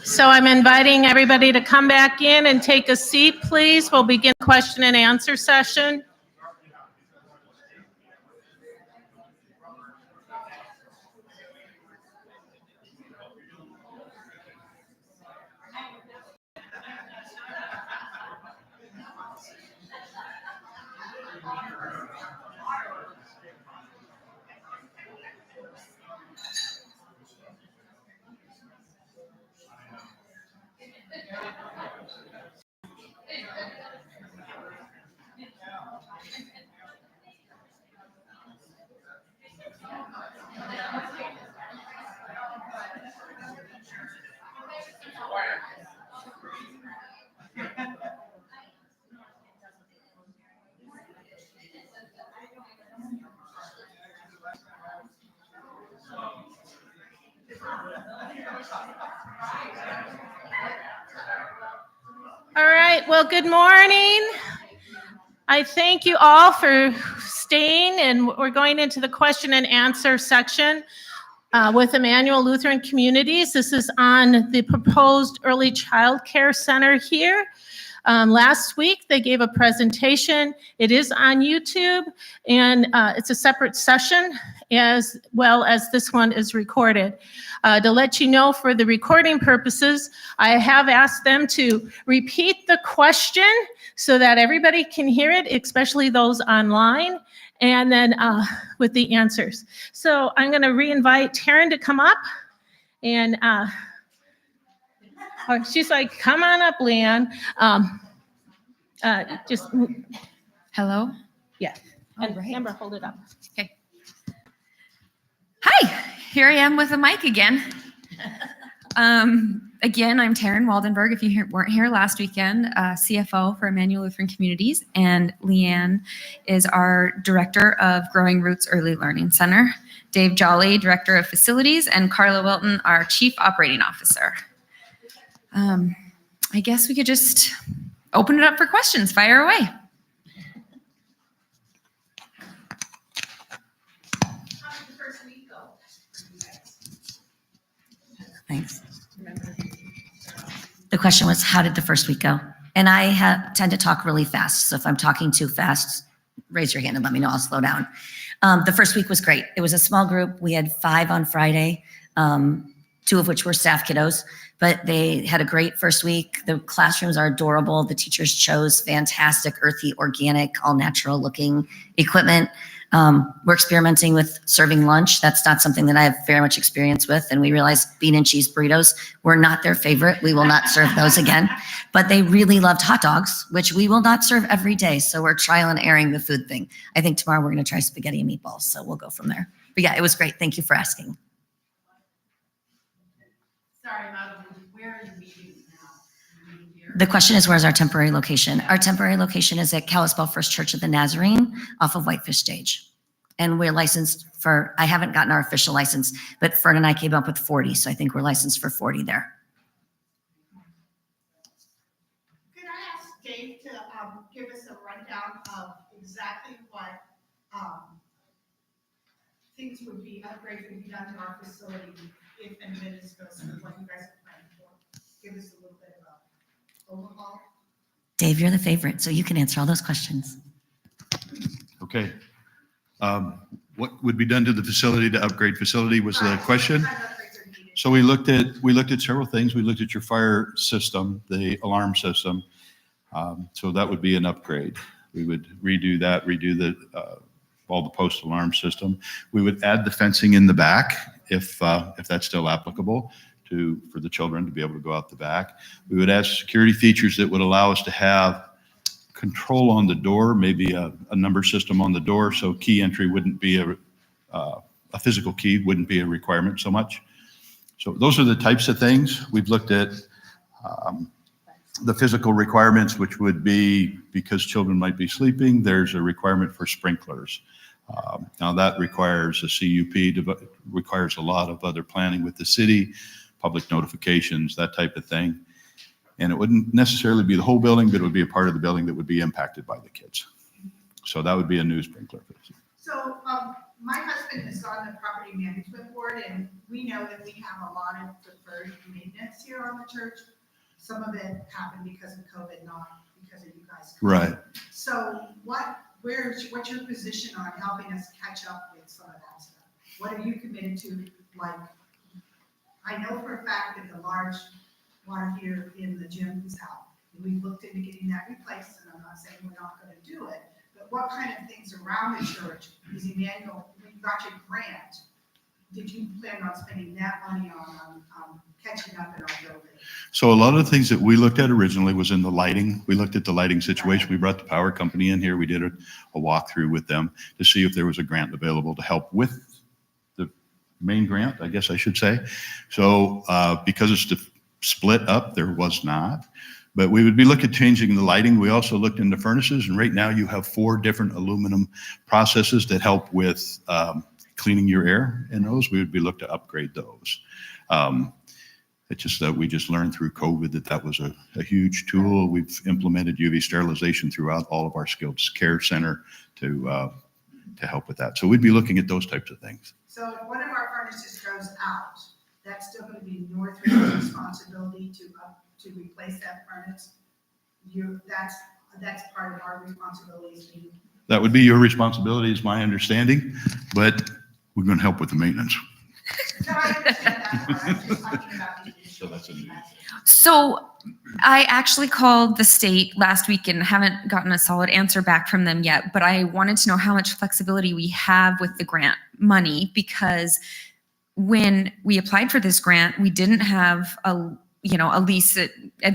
So I'm inviting everybody to come back in and take a seat, please. We'll begin question and answer session. All right, well, good morning. I thank you all for staying, and we're going into the question and answer section with Immanuel Lutheran Communities. This is on the proposed early child care center here. Last week, they gave a presentation. It is on YouTube, and it's a separate session as well as this one is recorded. To let you know, for the recording purposes, I have asked them to repeat the question so that everybody can hear it, especially those online, and then with the answers. So I'm going to re-invite Taryn to come up, and she's like, "Come on up, Leanne." Just Hello? yeah. And right. Amber, hold it up. Okay. Hi, here I am with a mic again. Again, I'm Taryn Waldenberg, if you weren't here last weekend, CFO for Immanuel Lutheran Communities, and Leanne is our Director of Growing Roots Early Learning Center, Dave Jolly, Director of Facilities, and Carla Wilton, our Chief Operating Officer. I guess we could just open it up for questions. Fire away. Thanks. The question was, how did the first week go? And I tend to talk really fast. So if I'm talking too fast, raise your hand and let me know. I'll slow down. The first week was great. It was a small group. We had 5 on Friday, 2 of which were staff kiddos, but they had a great first week. The classrooms are adorable. The teachers chose fantastic, earthy, organic, all natural looking equipment. We're experimenting with serving lunch. That's not something that I have very much experience with. And we realized bean and cheese burritos were not their favorite. We will not serve those again. But they really loved hot dogs, which we will not serve every day. So we're trial and erroring the food thing. I think tomorrow we're going to try spaghetti and meatballs. So we'll go from there. But yeah, it was great. Thank you for asking. Sorry, where are you meeting now? The question is, where's our temporary location? Our temporary location is at Kalispell First Church of the Nazarene off of Whitefish Stage. And we're licensed for, I haven't gotten our official license, but Fern and I came up with 40. So I think we're licensed for 40 there. Could I ask Dave to give us a rundown of exactly what things would be upgraded would be done to our facility if and when this goes through, what you guys are planning for? Give us a little bit of a overhaul. Dave, you're the favorite, so you can answer all those questions. Okay. What would be done to the facility to upgrade facility was the question. So we looked at several things. We looked at your fire system, the alarm system. So that would be an upgrade. We would redo that, redo all the post alarm system. We would add the fencing in the back if that's still applicable for the children to be able to go out the back. We would add security features that would allow us to have control on the door, maybe a number system on the door, so key entry wouldn't be a physical key wouldn't be a requirement so much. So those are the types of things. We've looked at the physical requirements, which would be because children might be sleeping, there's a requirement for sprinklers. Now that requires a CUP, requires a lot of other planning with the city, public notifications, that type of thing. And it wouldn't necessarily be the whole building, but it would be a part of the building that would be impacted by the kids. So that would be a new sprinkler. So my husband is on the property management board, and we know that we have a lot of deferred maintenance here on the church. Some of it happened because of COVID, not because of you guys. Right. So what's your position on helping us catch up with some of that stuff? What are you committed to? Like, I know for a fact that the large water heater in the gym is out. We've looked into getting that replaced, and I'm not saying we're not gonna do it, but what kind of things around the church is Immanuel, we got your grant. Did you plan on spending that money on catching up in our building? So a lot of the things that we looked at originally was in the lighting. We looked at the lighting situation. We brought the power company in here. We did a walkthrough with them to see if there was a grant available to help with the main grant, I guess I should say. So because it's split up, there was not. But we would be looking at changing the lighting. We also looked into furnaces, and right now you have 4 different aluminum processes that help with cleaning your air in those. We would be looking to upgrade those. It's just that we just learned through COVID that was a huge tool. We've implemented UV sterilization throughout all of our skilled care center to help with that. So we'd be looking at those types of things. So if one of our furnaces goes out, that's still gonna be Northridge's responsibility to replace that furnace? That's part of our responsibilities. That would be your responsibility, is my understanding, but we're going to help with the maintenance. No, I understand that part. I'm just talking about the issue. So that's a new- So I actually called the state last week and haven't gotten a solid answer back from them yet, but I wanted to know how much flexibility we have with the grant money, because when we applied for this grant, we didn't have a lease.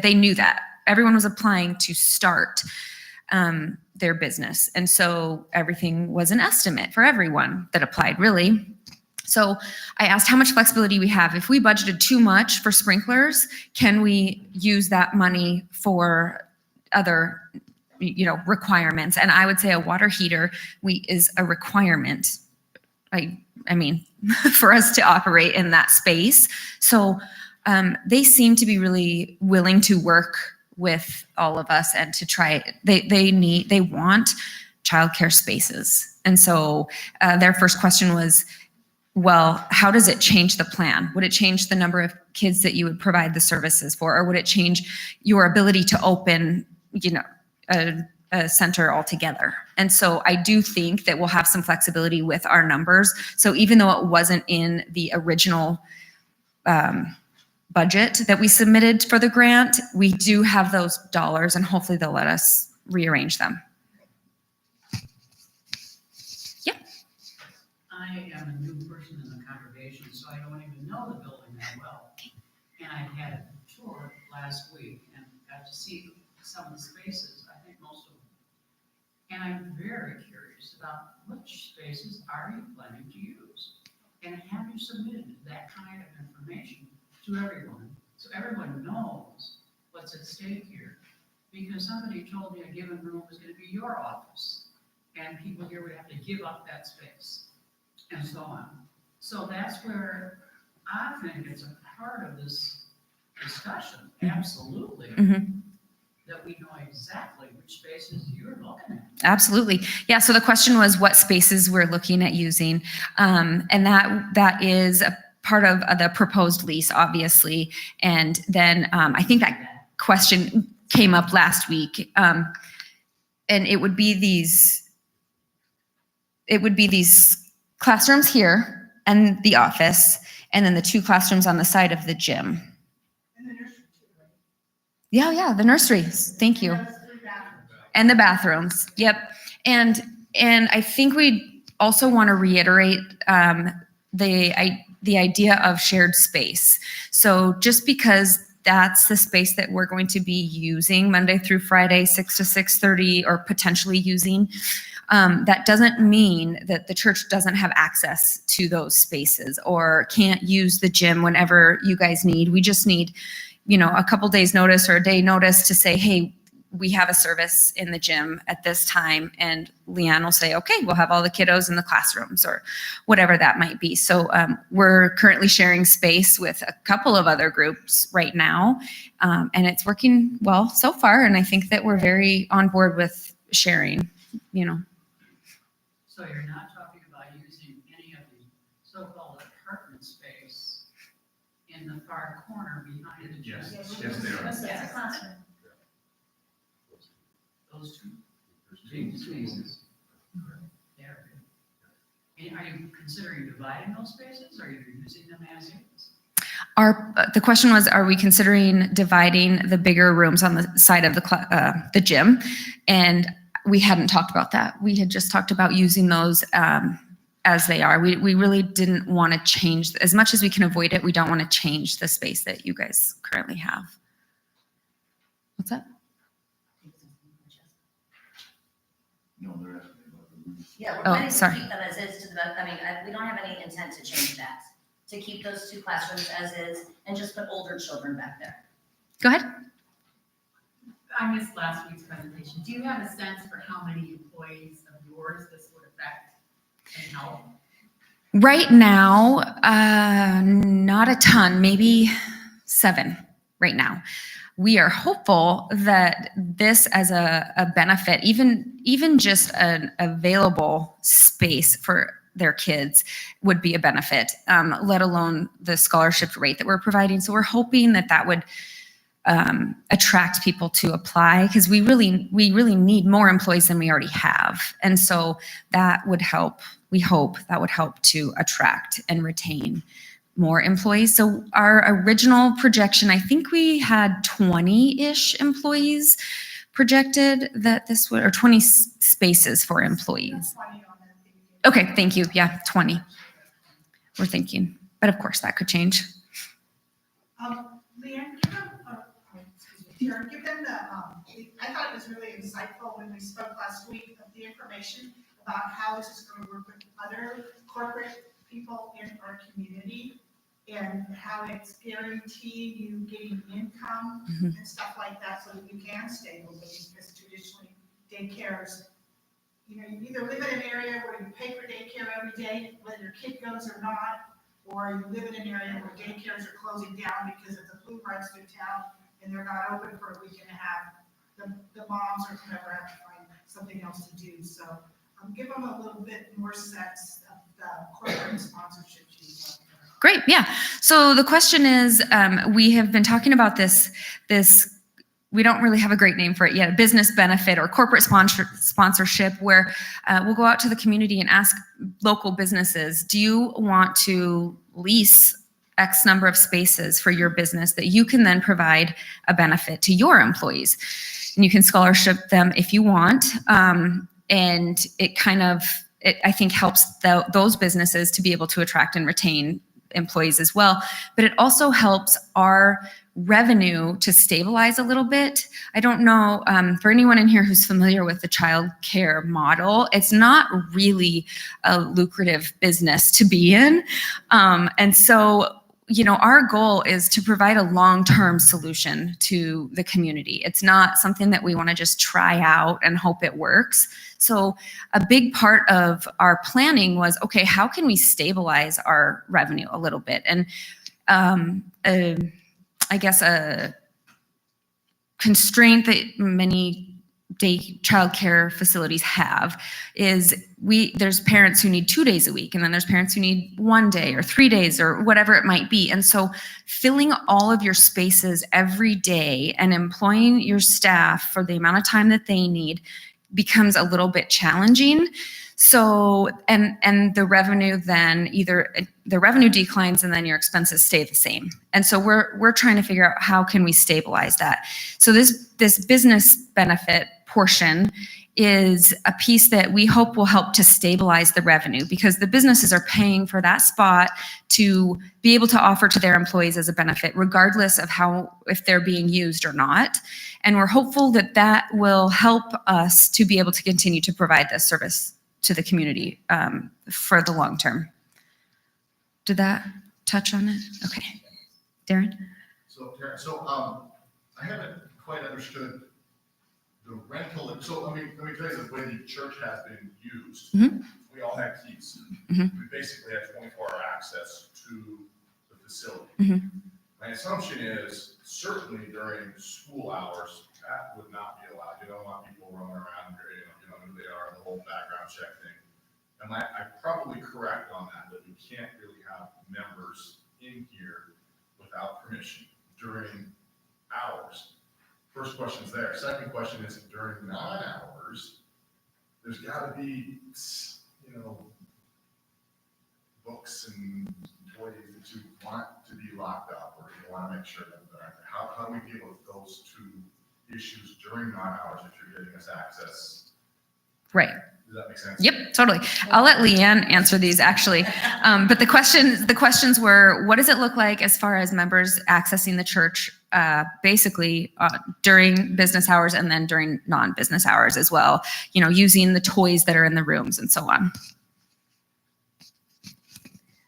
They knew that. Everyone was applying to start their business. And so everything was an estimate for everyone that applied, really. So I asked how much flexibility we have. If we budgeted too much for sprinklers, can we use that money for other, requirements? And I would say a water heater is a requirement. I mean, for us to operate in that space. So they seem to be really willing to work with all of us and to try. They want childcare spaces. And so their first question was, well, how does it change the plan? Would it change the number of kids that you would provide the services for? Or would it change your ability to open, a center altogether? And so I do think that we'll have some flexibility with our numbers. So even though it wasn't in the original budget that we submitted for the grant, we do have those dollars, and hopefully they'll let us rearrange them. Yeah. I am a new person in the congregation, so I don't even know the building that well. And I had a tour last week and got to see some of the spaces, I think most of them. And I'm very curious about which spaces are you planning to use? And have you submitted that kind of information to everyone, so everyone knows what's at stake here? Because somebody told me a given room was going to be your office, and people here would have to give up that space, and so on. So that's where I think it's a part of this discussion, absolutely, that we know exactly which spaces you're looking at. Absolutely. Yeah. So the question was what spaces we're looking at using. And that is a part of the proposed lease, obviously. And then I think that question came up last week. And it would be these classrooms here and the office, and then the 2 classrooms on the side of the gym. And the nursery too, right? Yeah, the nurseries. Thank you. Those 3 bathrooms. And the bathrooms. Yep. And I think we also want to reiterate the idea of shared space. So just because that's the space that we're going to be using Monday through Friday, 6 to 6:30, or potentially using, that doesn't mean that the church doesn't have access to those spaces or can't use the gym whenever you guys need. We just need, a couple days notice or a day notice to say, hey, we have a service in the gym at this time, and Leanne will say, okay, we'll have all the kiddos in the classrooms, or whatever that might be. So we're currently sharing space with a couple of other groups right now, and it's working well so far. And I think that we're very on board with sharing, So you're not talking about using in the far corner behind the gym. Yes, yes, they are. That's a classroom. Those two big spaces. There. And are you considering dividing those spaces, or are you using them as is? The question was, are we considering dividing the bigger rooms on the side of the gym? And we hadn't talked about that. We had just talked about using those as they are. We really didn't want to change, as much as we can avoid it, we don't want to change the space that you guys currently have. What's that? No, they're asking about the roof. Yeah, we're Oh, planning to sorry. keep them as is to the, we don't have any intent to change that. To keep those 2 classrooms as is and just put older children back there. Go ahead. I missed last week's presentation. Do you have a sense for how many employees of yours this would affect and help? Right now, not a ton, maybe 7 right now. We are hopeful that this as a benefit, even just an available space for their kids would be a benefit, let alone the scholarship rate that we're providing. So we're hoping that that would attract people to apply, because we really need more employees than we already have. And so that would help, we hope that would help to attract and retain more employees. So our original projection, I think we had 20-ish employees projected that this would, or 20 spaces for employees. 20 on that thing. Okay, thank you. Yeah, 20. We're thinking, but of course that could change. Leanne, give them, Sharon, give them I thought it was really insightful when we spoke last week of the information about how this is going to work with other corporate people in our community and how it's guaranteeing you getting income and stuff like that so that you can stay with it, because traditionally daycares, you either live in an area where you pay for daycare every day, whether your kid goes or not, or you live in an area where daycares are closing down because of the flu runs through town and they're not open for a week and a half. The moms or whoever have to find something else to do. So give them a little bit more sense of the corporate sponsorship. Great, yeah. So the question is, we have been talking about this, we don't really have a great name for it yet, business benefit or corporate sponsorship, where we'll go out to the community and ask local businesses, do you want to lease X number of spaces for your business that you can then provide a benefit to your employees? And you can scholarship them if you want. And it kind of, I think, helps those businesses to be able to attract and retain employees as well. But it also helps our revenue to stabilize a little bit. I don't know, for anyone in here who's familiar with the child care model, it's not really a lucrative business to be in. And so, our goal is to provide a long-term solution to the community. It's not something that we want to just try out and hope it works. So a big part of our planning was, okay, how can we stabilize our revenue a little bit? And I guess a constraint that many child care facilities have is there's parents who need 2 days a week, and then there's parents who need 1 day or 3 days or whatever it might be. And so filling all of your spaces every day and employing your staff for the amount of time that they need becomes a little bit challenging. So, and the revenue then either the revenue declines and then your expenses stay the same. And so we're trying to figure out how can we stabilize that. So this business benefit portion is a piece that we hope will help to stabilize the revenue, because the businesses are paying for that spot to be able to offer to their employees as a benefit, regardless of if they're being used or not. And we're hopeful that that will help us to be able to continue to provide this service to the community for the long term. Did that touch on it? Okay. Darren? So I haven't quite understood the rental. So let me tell you the way the church has been used. Mhm. We all had keys. Mhm. We basically had 24-hour access to the facility. Mhm. My assumption is certainly during school hours, that would not be allowed. You don't want people running around, you know who they are, the whole background check thing. Am I probably correct on that we can't really have members in here with without permission during hours? First question's there. Second question is during non-hours, there's gotta be, you know, books and toys that you want to be locked up, or you wanna make sure that they're, how do we deal with those two issues during non-hours if you're giving us access? Right. Does that make sense? Yep, totally. I'll let Leanne answer these actually. But the questions were, what does it look like as far as members accessing the church, basically during business hours and then during non-business hours as well, you know, using the toys that are in the rooms and so on.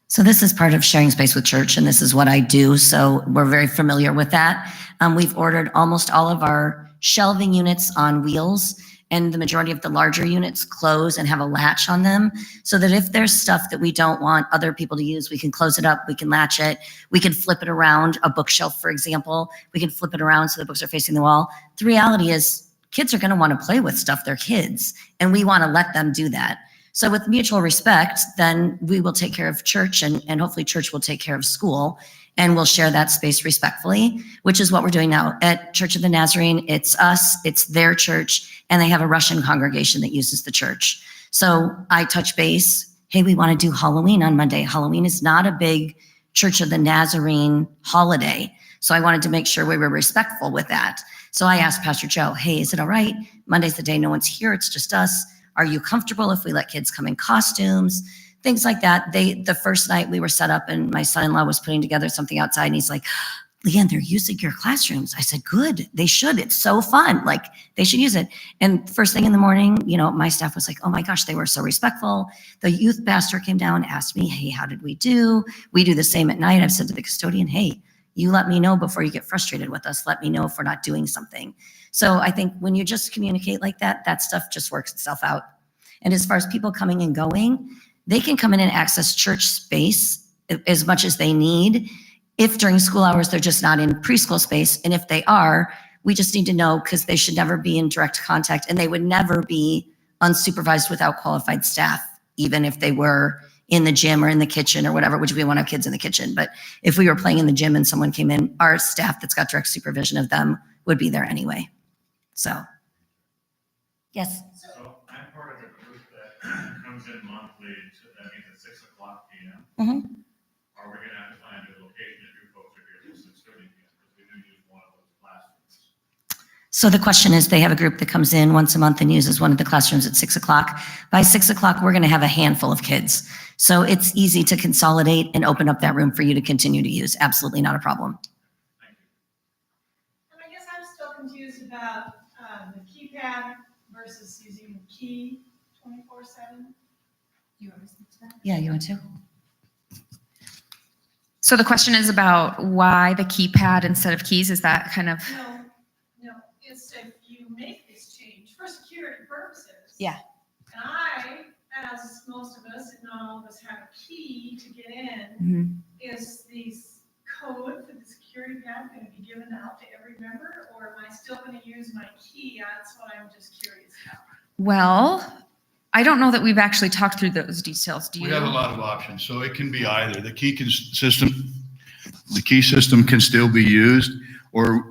So this is part of sharing space with church, and this is what I do. So we're very familiar with that. We've ordered almost all of our shelving units on wheels, and the majority of the larger units close and have a latch on them, so that if there's stuff that we don't want other people to use, we can close it up, we can latch it, we can flip it around. A bookshelf, for example, we can flip it around so the books are facing the wall. The reality is kids are going to want to play with stuff. They're kids, and we want to let them do that. So with mutual respect, then we will take care of church, and hopefully church will take care of school, and we'll share that space respectfully, which is what we're doing now at Church of the Nazarene. It's us, it's their church, and they have a Russian congregation that uses the church. So I touch base, hey, we want to do Halloween on Monday. Halloween is not a big Church of the Nazarene holiday. So I wanted to make sure we were respectful with that. So I asked Pastor Joe, hey, is it all right? Monday's the day no one's here, it's just us. Are you comfortable if we let kids come in costumes? Things like that. The first night we were set up and my son-in-law was putting together something outside and he's like, Leanne, they're using your classrooms. I said, good, they should. It's so fun. Like, they should use it. And first thing in the morning, you know, my staff was like, oh my gosh, they were so respectful. The youth pastor came down, asked me, hey, how did we do? We do the same at night. I've said to the custodian, hey, you let me know before you get frustrated with us. Let me know if we're not doing something. So I think when you just communicate like that, that stuff just works itself out. And as far as people coming and going, they can come in and access church space as much as they need. If during school hours, they're just not in preschool space. And if they are, we just need to know, because they should never be in direct contact, and they would never be unsupervised without qualified staff, even if they were in the gym or in the kitchen or whatever, which we want to have kids in the kitchen. But if we were playing in the gym and someone came in, our staff that's got direct supervision of them would be there anyway. So, yes. So I'm part of a group that comes in monthly, so that means at 6 o'clock p.m. Mhm. Are we gonna have to find a location if you folks are here till 6:30 p.m. because we do use one of those classrooms? So the question is, they have a group that comes in once a month and uses one of the classrooms at 6 o'clock. By 6 o'clock, we're going to have a handful of kids. So it's easy to consolidate and open up that room for you to continue to use. Absolutely not a problem. And I guess I'm still confused about the keypad versus using the key 24/7. You want to speak to that? Yeah, you want to? So the question is about why the keypad instead of keys. Is that kind of? No, it's if you make this change for security purposes. Yeah. And I, as most of us, if not all of us, have a key to get in, Mhm. is these code for the security pad going to be given out to every member, or am I still going to use my key? That's what I'm just curious about. Well, I don't know that we've actually talked through those details. Do you? We have a lot of options, so it can be either. The key system can still be used,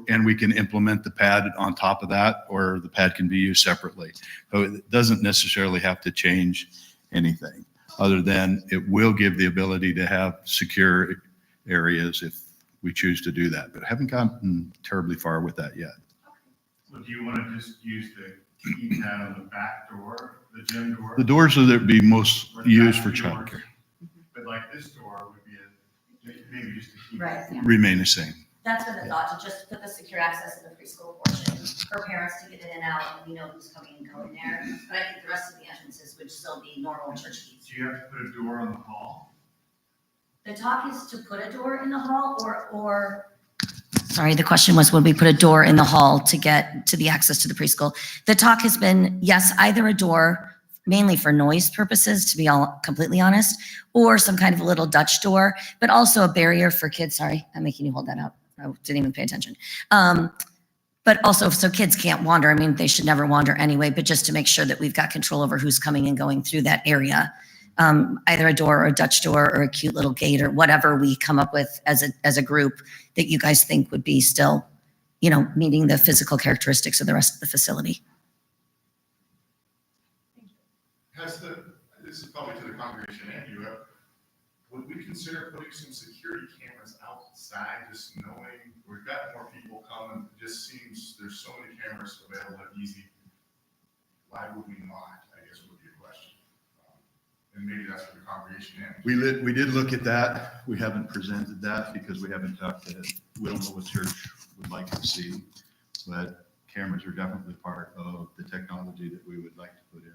and we can implement the pad on top of that, or the pad can be used separately. So it doesn't necessarily have to change anything, other than it will give the ability to have secure areas if we choose to do that, but haven't gotten terribly far with that yet. So do you want to just use the keypad on the back door, the gym door? The doors are that be most Or the used back for doors? childcare But like this door would be maybe just a key. Right. remain the same. That's been the thought, to just put the secure access in the preschool portion for parents to get in and out, and we know who's coming and going there. But I think the rest of the entrances would still be normal church keys. Do you have to put a door on the hall? The talk is to put a door in the hall or. Sorry, the question was, would we put a door in the hall to get to the access to the preschool? The talk has been, yes, either a door, mainly for noise purposes, to be all completely honest, or some kind of a little Dutch door, but also a barrier for kids. Sorry, I'm making you hold that out. I didn't even pay attention. But also so kids can't wander. I mean, they should never wander anyway, but just to make sure that we've got control over who's coming and going through that area. either a door or a Dutch door or a cute little gate or whatever we come up with as a group that you guys think would be still, meeting the physical characteristics of the rest of the facility. This is probably to the congregation and you, would we consider putting some security cameras outside, just knowing we've got more people coming? It just seems there's so many cameras available and easy. Why would we not, I guess would be a question. And maybe that's for the congregation and. We did look at that. We haven't presented that because we haven't talked to, we don't know what church would like to see. But cameras are definitely part of the technology that we would like to put in.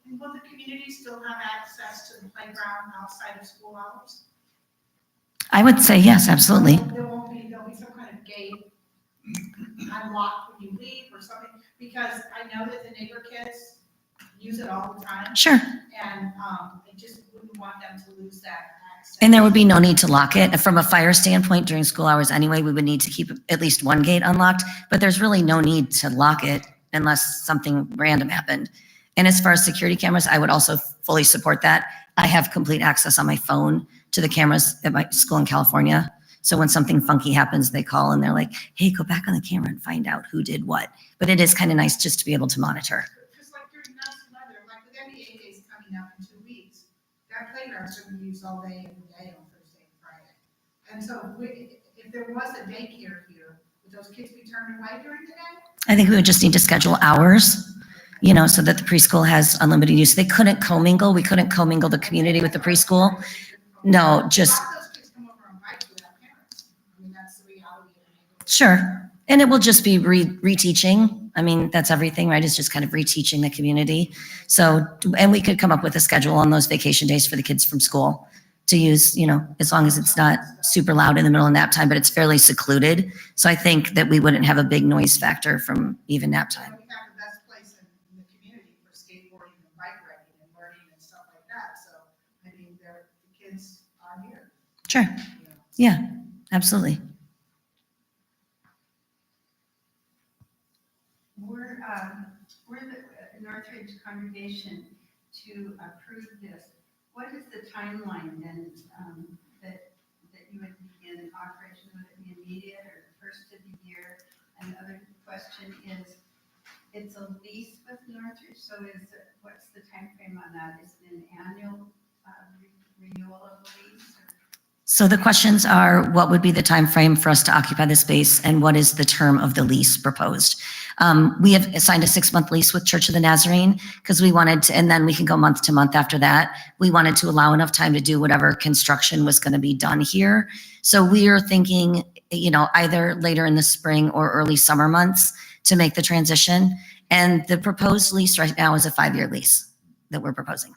And will the community still have access to the playground outside of school hours? I would say yes, absolutely. There'll be some kind of gate unlocked when you leave or something, because I know that the neighbor kids use it all the time. Sure. And I just wouldn't want them to lose that access. And there would be no need to lock it. From a fire standpoint, during school hours anyway, we would need to keep at least one gate unlocked, but there's really no need to lock it unless something random happened. And as far as security cameras, I would also fully support that. I have complete access on my phone to the cameras at my school in California. So when something funky happens, they call and they're like, hey, go back on the camera and find out who did what. But it is kind of nice just to be able to monitor. Just like during nice weather, like with NBA days coming up in 2 weeks, that playground's going to be used all day, every day on Thursday and Friday. And so if there was a daycare here, would those kids be turned away during the day? I think we would just need to schedule hours, so that the preschool has unlimited use. They couldn't commingle. We couldn't commingle the community with the preschool. No, just. A lot of those kids come over on bikes without parents. I mean, that's the reality of the neighborhood. Sure. And it will just be reteaching. I mean, that's everything, right? It's just kind of reteaching the community. So, and we could come up with a schedule on those vacation days for the kids from school to use, as long as it's not super loud in the middle of nap time, but it's fairly secluded. So I think that we wouldn't have a big noise factor from even nap time. We have the best place in the community for skateboarding and bike riding and learning and stuff like that. So, I mean, the kids are here. Sure. Yeah, absolutely. We're the Northridge congregation to approve this. What is the timeline then, that you would begin operation? Would it be immediate or first of the year? And the other question is, it's a lease with Northridge, so what's the time frame on that? Is it an annual renewal of the lease? So the questions are, what would be the time frame for us to occupy the space, and what is the term of the lease proposed? We have signed a 6-month lease with Church of the Nazarene because we wanted to, and then we can go month to month after that. We wanted to allow enough time to do whatever construction was going to be done here. So we are thinking, either later in the spring or early summer months to make the transition. And the proposed lease right now is a 5-year lease that we're proposing.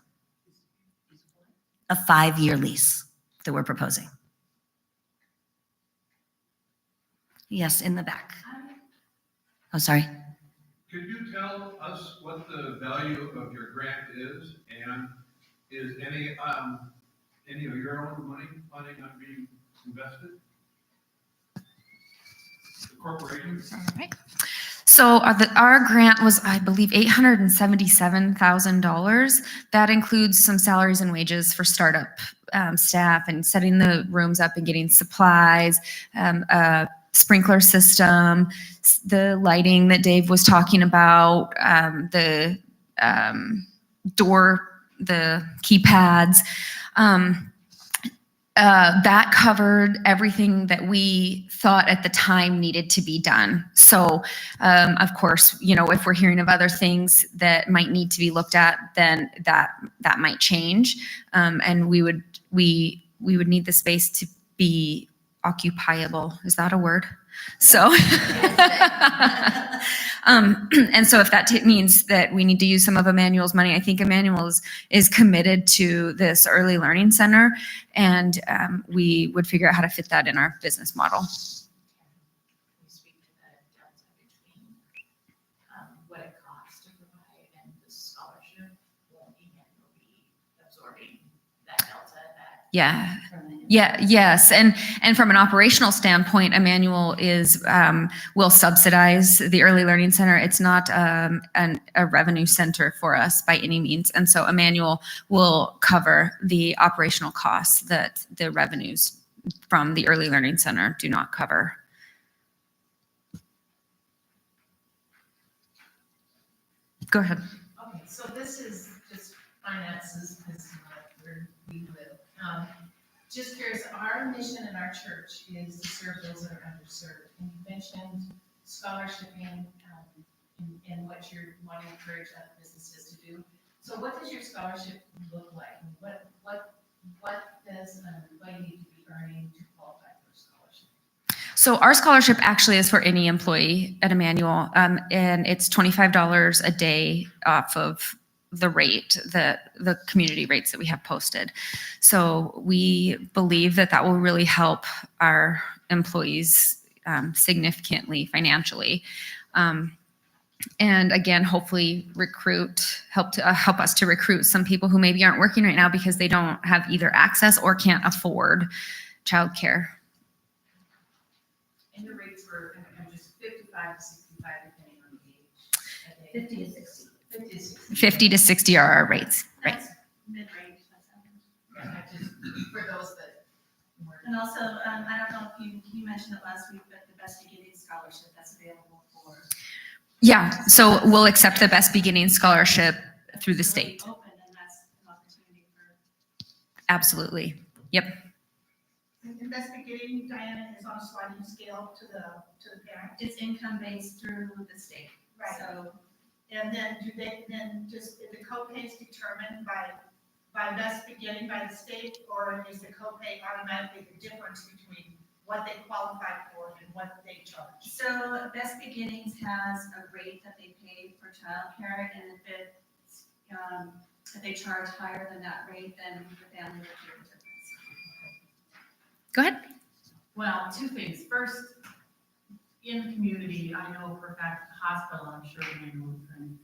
A 5-year lease that we're proposing. Yes, in the back. Oh, sorry. Could you tell us what the value of your grant is, and is any of your own money planning on being invested? The corporation? All right. So our grant was, I believe, $877,000. That includes some salaries and wages for startup staff and setting the rooms up and getting supplies, a sprinkler system, the lighting that Dave was talking about, the door, the keypads. That covered everything that we thought at the time needed to be done. So, of course, if we're hearing of other things that might need to be looked at, then that might change. And we would need the space to be occupiable. Is that a word? So, and so if that means that we need to use some of Immanuel's money, I think Immanuel is committed to this early learning center, and we would figure out how to fit that in our business model. We speak to the delta between what it costs to provide and the scholarship. Won't be absorbing that delta. Yeah. From the Yeah, yes. And from an operational standpoint, Immanuel will subsidize the Early Learning Center. It's not a revenue center for us by any means. And so Immanuel will cover the operational costs that the revenues from the Early Learning Center do not cover. Go ahead. Okay, so this is just finances, because where we live. Just curious, our mission in our church is to serve those that are underserved. And you mentioned scholarshiping and what you're wanting to encourage other businesses to do. So what does your scholarship look like? What does an employee need to be earning to qualify for a scholarship? So our scholarship actually is for any employee at Immanuel, and it's $25 a day off of the rate, the community rates that we have posted. So we believe that will really help our employees significantly financially. And again, hopefully help us to recruit some people who maybe aren't working right now because they don't have either access or can't afford childcare. And the rates were just 55 to 65, depending on the age. 50 to 60. 50 to 60. 50 to 60 are our rates, right? That's mid-range, that's average. Yeah, just for those that weren't. And also, I don't know if you mentioned it last week, but the Best Beginning Scholarship that's available for. Yeah, so we'll accept the Best Beginning Scholarship through the state. Open, and that's an opportunity for. Absolutely. Yep. And Best Beginning, Diana, is on a sliding scale to the parent. It's income-based through the state. Right. So And then do they, is the copay determined by Best Beginning by the state, or is the copay automatically the difference between what they qualify for and what they charge? So Best Beginnings has a rate that they pay for childcare, and if they charge higher than that rate, then the family would pay the difference. Go ahead. Well, two things. First, in the community, I know for a fact the hospital, I'm sure Immanuel Lutheran,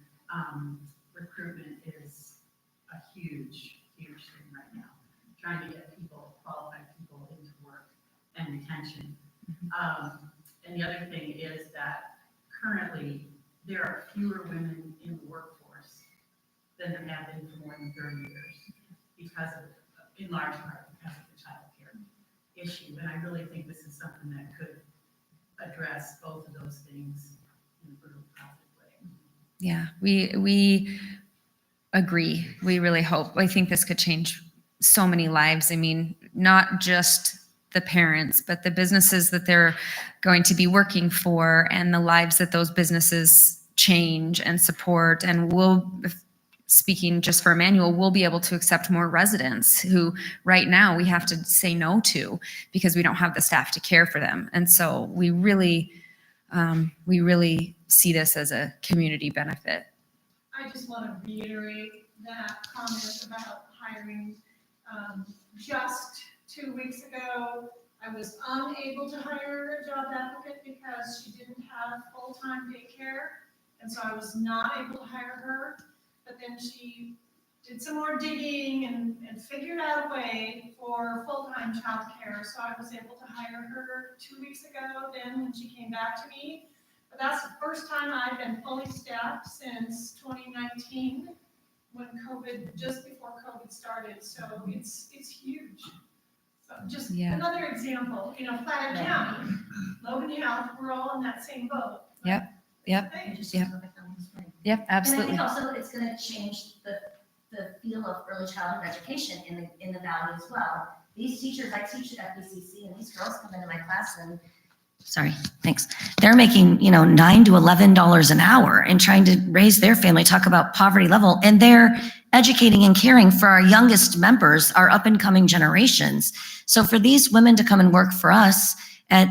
recruitment is a huge thing right now. Trying to get qualified people into work and retention. And the other thing is that currently there are fewer women in the workforce than there have been for more than 30 years in large part because of the child care issue. And I really think this is something that could address both of those things in a really positive way. Yeah, we agree. We really hope. I think this could change so many lives. I mean, not just the parents, but the businesses that they're going to be working for and the lives that those businesses change and support. And speaking just for Immanuel, we'll be able to accept more residents who right now we have to say no to because we don't have the staff to care for them. And so we really see this as a community benefit. I just want to reiterate that comment about hiring. Just 2 weeks ago, I was unable to hire a job applicant because she didn't have full-time daycare. And so I was not able to hire her. But then she did some more digging and figured out a way for full-time childcare. So I was able to hire her 2 weeks ago then when she came back to me. But that's the first time I've been fully staffed since 2019 when just before COVID started. So it's huge. So just another example, Flathead County, Logan Health, we're all in that same boat. Yep. Yep, absolutely. And I think also it's going to change the feel of early childhood education in the valley as well. These teachers, I teach at FBCC, and these girls come into my class and thanks. They're making, $9 to $11 an hour and trying to raise their family, talk about poverty level, and they're educating and caring for our youngest members, our up and coming generations. So for these women to come and work for us at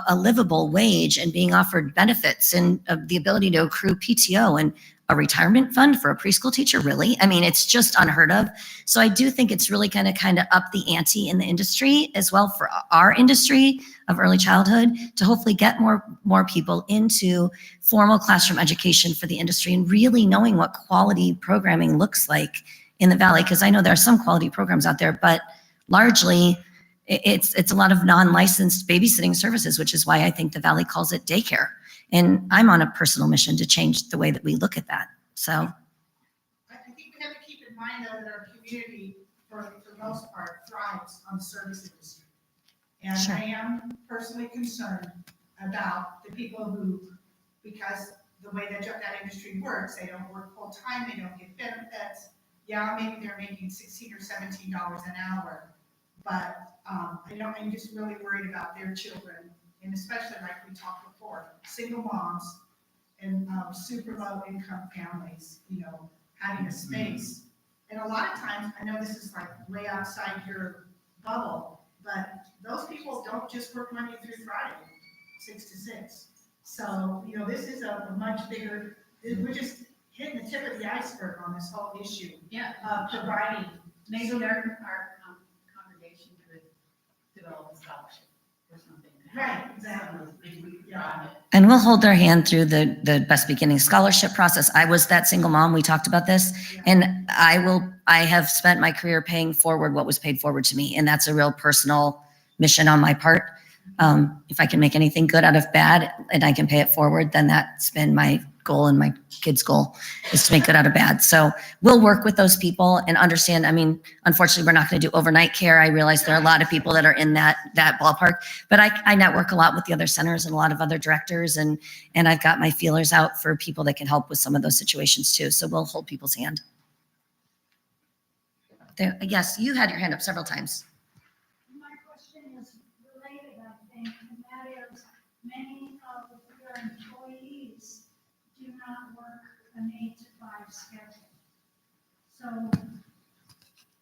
a livable wage and being offered benefits and the ability to accrue PTO and a retirement fund for a preschool teacher, really? I mean, it's just unheard of. So I do think it's really going to kind of up the ante in the industry as well for our industry of early childhood to hopefully get more people into formal classroom education for the industry and really knowing what quality programming looks like in the Valley. Because I know there are some quality programs out there, but largely It's a lot of non-licensed babysitting services, which is why I think the Valley calls it daycare. And I'm on a personal mission to change the way that we look at that. So I think we have to keep in mind though that our community, for the most part, thrives on the service industry. And Sure. I am personally concerned about the people who, because the way that industry works, they don't work full-time, they don't get benefits. Yeah, maybe they're making $16 or $17 an hour, but I'm just really worried about their children, and especially like we talked before, single moms and super low income families, having a space. And a lot of times, I know this is like way outside your bubble, but those people don't just work Monday through Friday, 6 to 6. So, this is a much bigger, we're just hitting the tip of the iceberg on this whole issue Yeah, of providing. maybe our congregation could develop a scholarship or something. Right, exactly. Maybe we could drive it. and we'll hold their hand through the Best Beginning Scholarship process. I was that single mom. We talked about this. And I have spent my career paying forward what was paid forward to me. And that's a real personal mission on my part. If I can make anything good out of bad and I can pay it forward, then that's been my goal and my kids' goal is to make good out of bad. So we'll work with those people and understand. I mean, unfortunately, we're not going to do overnight care. I realize there are a lot of people that are in that ballpark, but I network a lot with the other centers and a lot of other directors, and I've got my feelers out for people that can help with some of those situations too. So we'll hold people's hand. There, yes, you had your hand up several times. My question is related, I think, and that is, many of your employees do not work an 8 to 5 schedule. So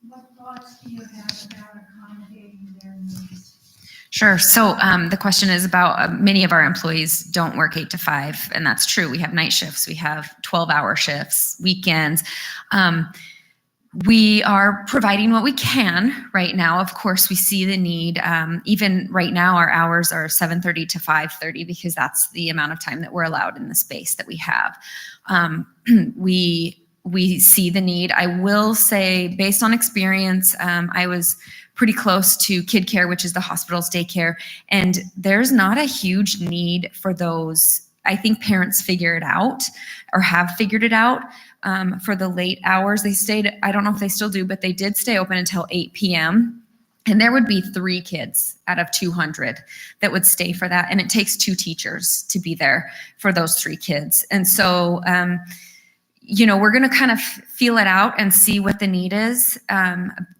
what thoughts do you have about accommodating their needs? Sure. So the question is about many of our employees don't work 8 to 5, and that's true. We have night shifts, we have 12-hour shifts, weekends. We are providing what we can right now. Of course, we see the need. Even right now, our hours are 7:30 to 5:30 because that's the amount of time that we're allowed in the space that we have. We see the need. I will say, based on experience, I was pretty close to Kid Care, which is the hospital's daycare, and there's not a huge need for those. I think parents figure it out or have figured it out. For the late hours, they stayed, I don't know if they still do, but they did stay open until 8 p.m. And there would be 3 kids out of 200 that would stay for that. And it takes 2 teachers to be there for those 3 kids. And so, we're going to kind of feel it out and see what the need is.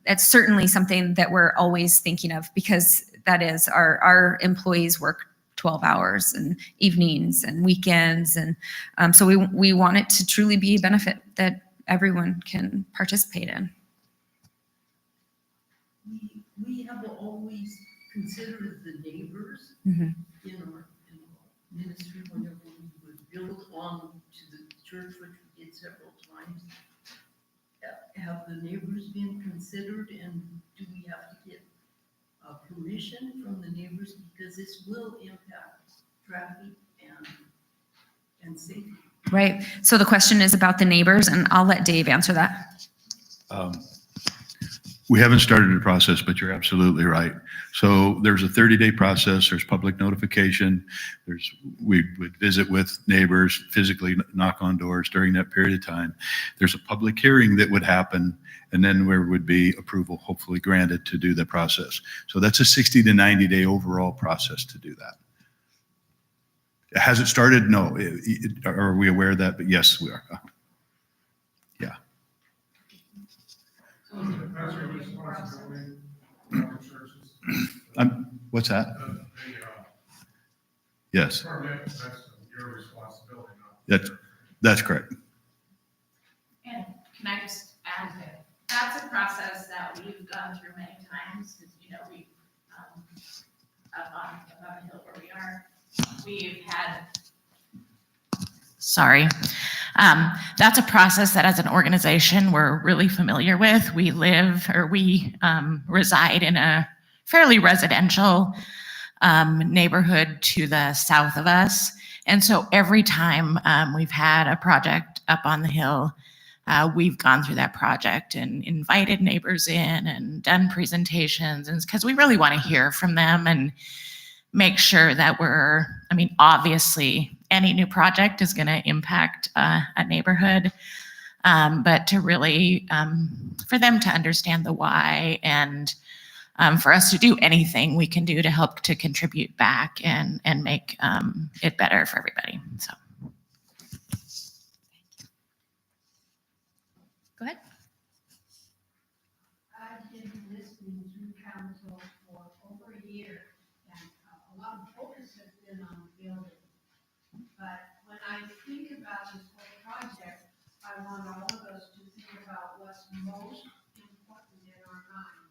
It's certainly something that we're always thinking of because that is our employees work 12 hours and evenings and weekends. And so we want it to truly be a benefit that everyone can participate in. We have always considered the neighbors Mhm. in our ministry whenever we would build on to the church, which we did several times. Have the neighbors been considered, and do we have to get permission from the neighbors, because this will impact traffic and safety? Right. So the question is about the neighbors, and I'll let Dave answer that. We haven't started the process, but you're absolutely right. So there's a 30-day process. There's public notification. We would visit with neighbors, physically knock on doors during that period of time. There's a public hearing that would happen, and then there would be approval, hopefully granted, to do the process. So that's a 60 to 90-day overall process to do that. Has it started? No. Are we aware of that? But yes, we are. Yeah. That's your responsibility for our churches. What's that? Yes, Permit, that's your responsibility, not. that's correct. And can I just add that that's a process that we've gone through many times, because, we, up on the hill where we are, we've had, that's a process that as an organization, we're really familiar with. We reside in a fairly residential neighborhood to the south of us. And so every time we've had a project up on the hill, we've gone through that project and invited neighbors in and done presentations, and because we really want to hear from them and make sure that obviously any new project is going to impact a neighborhood, but to really, for them to understand the why, and for us to do anything we can do to help to contribute back and make it better for everybody. So. Go ahead. I've been listening to council for over a year, and a lot of focus has been on the building. But when I think about this whole project, I want all of us to think about what's most important in our mind.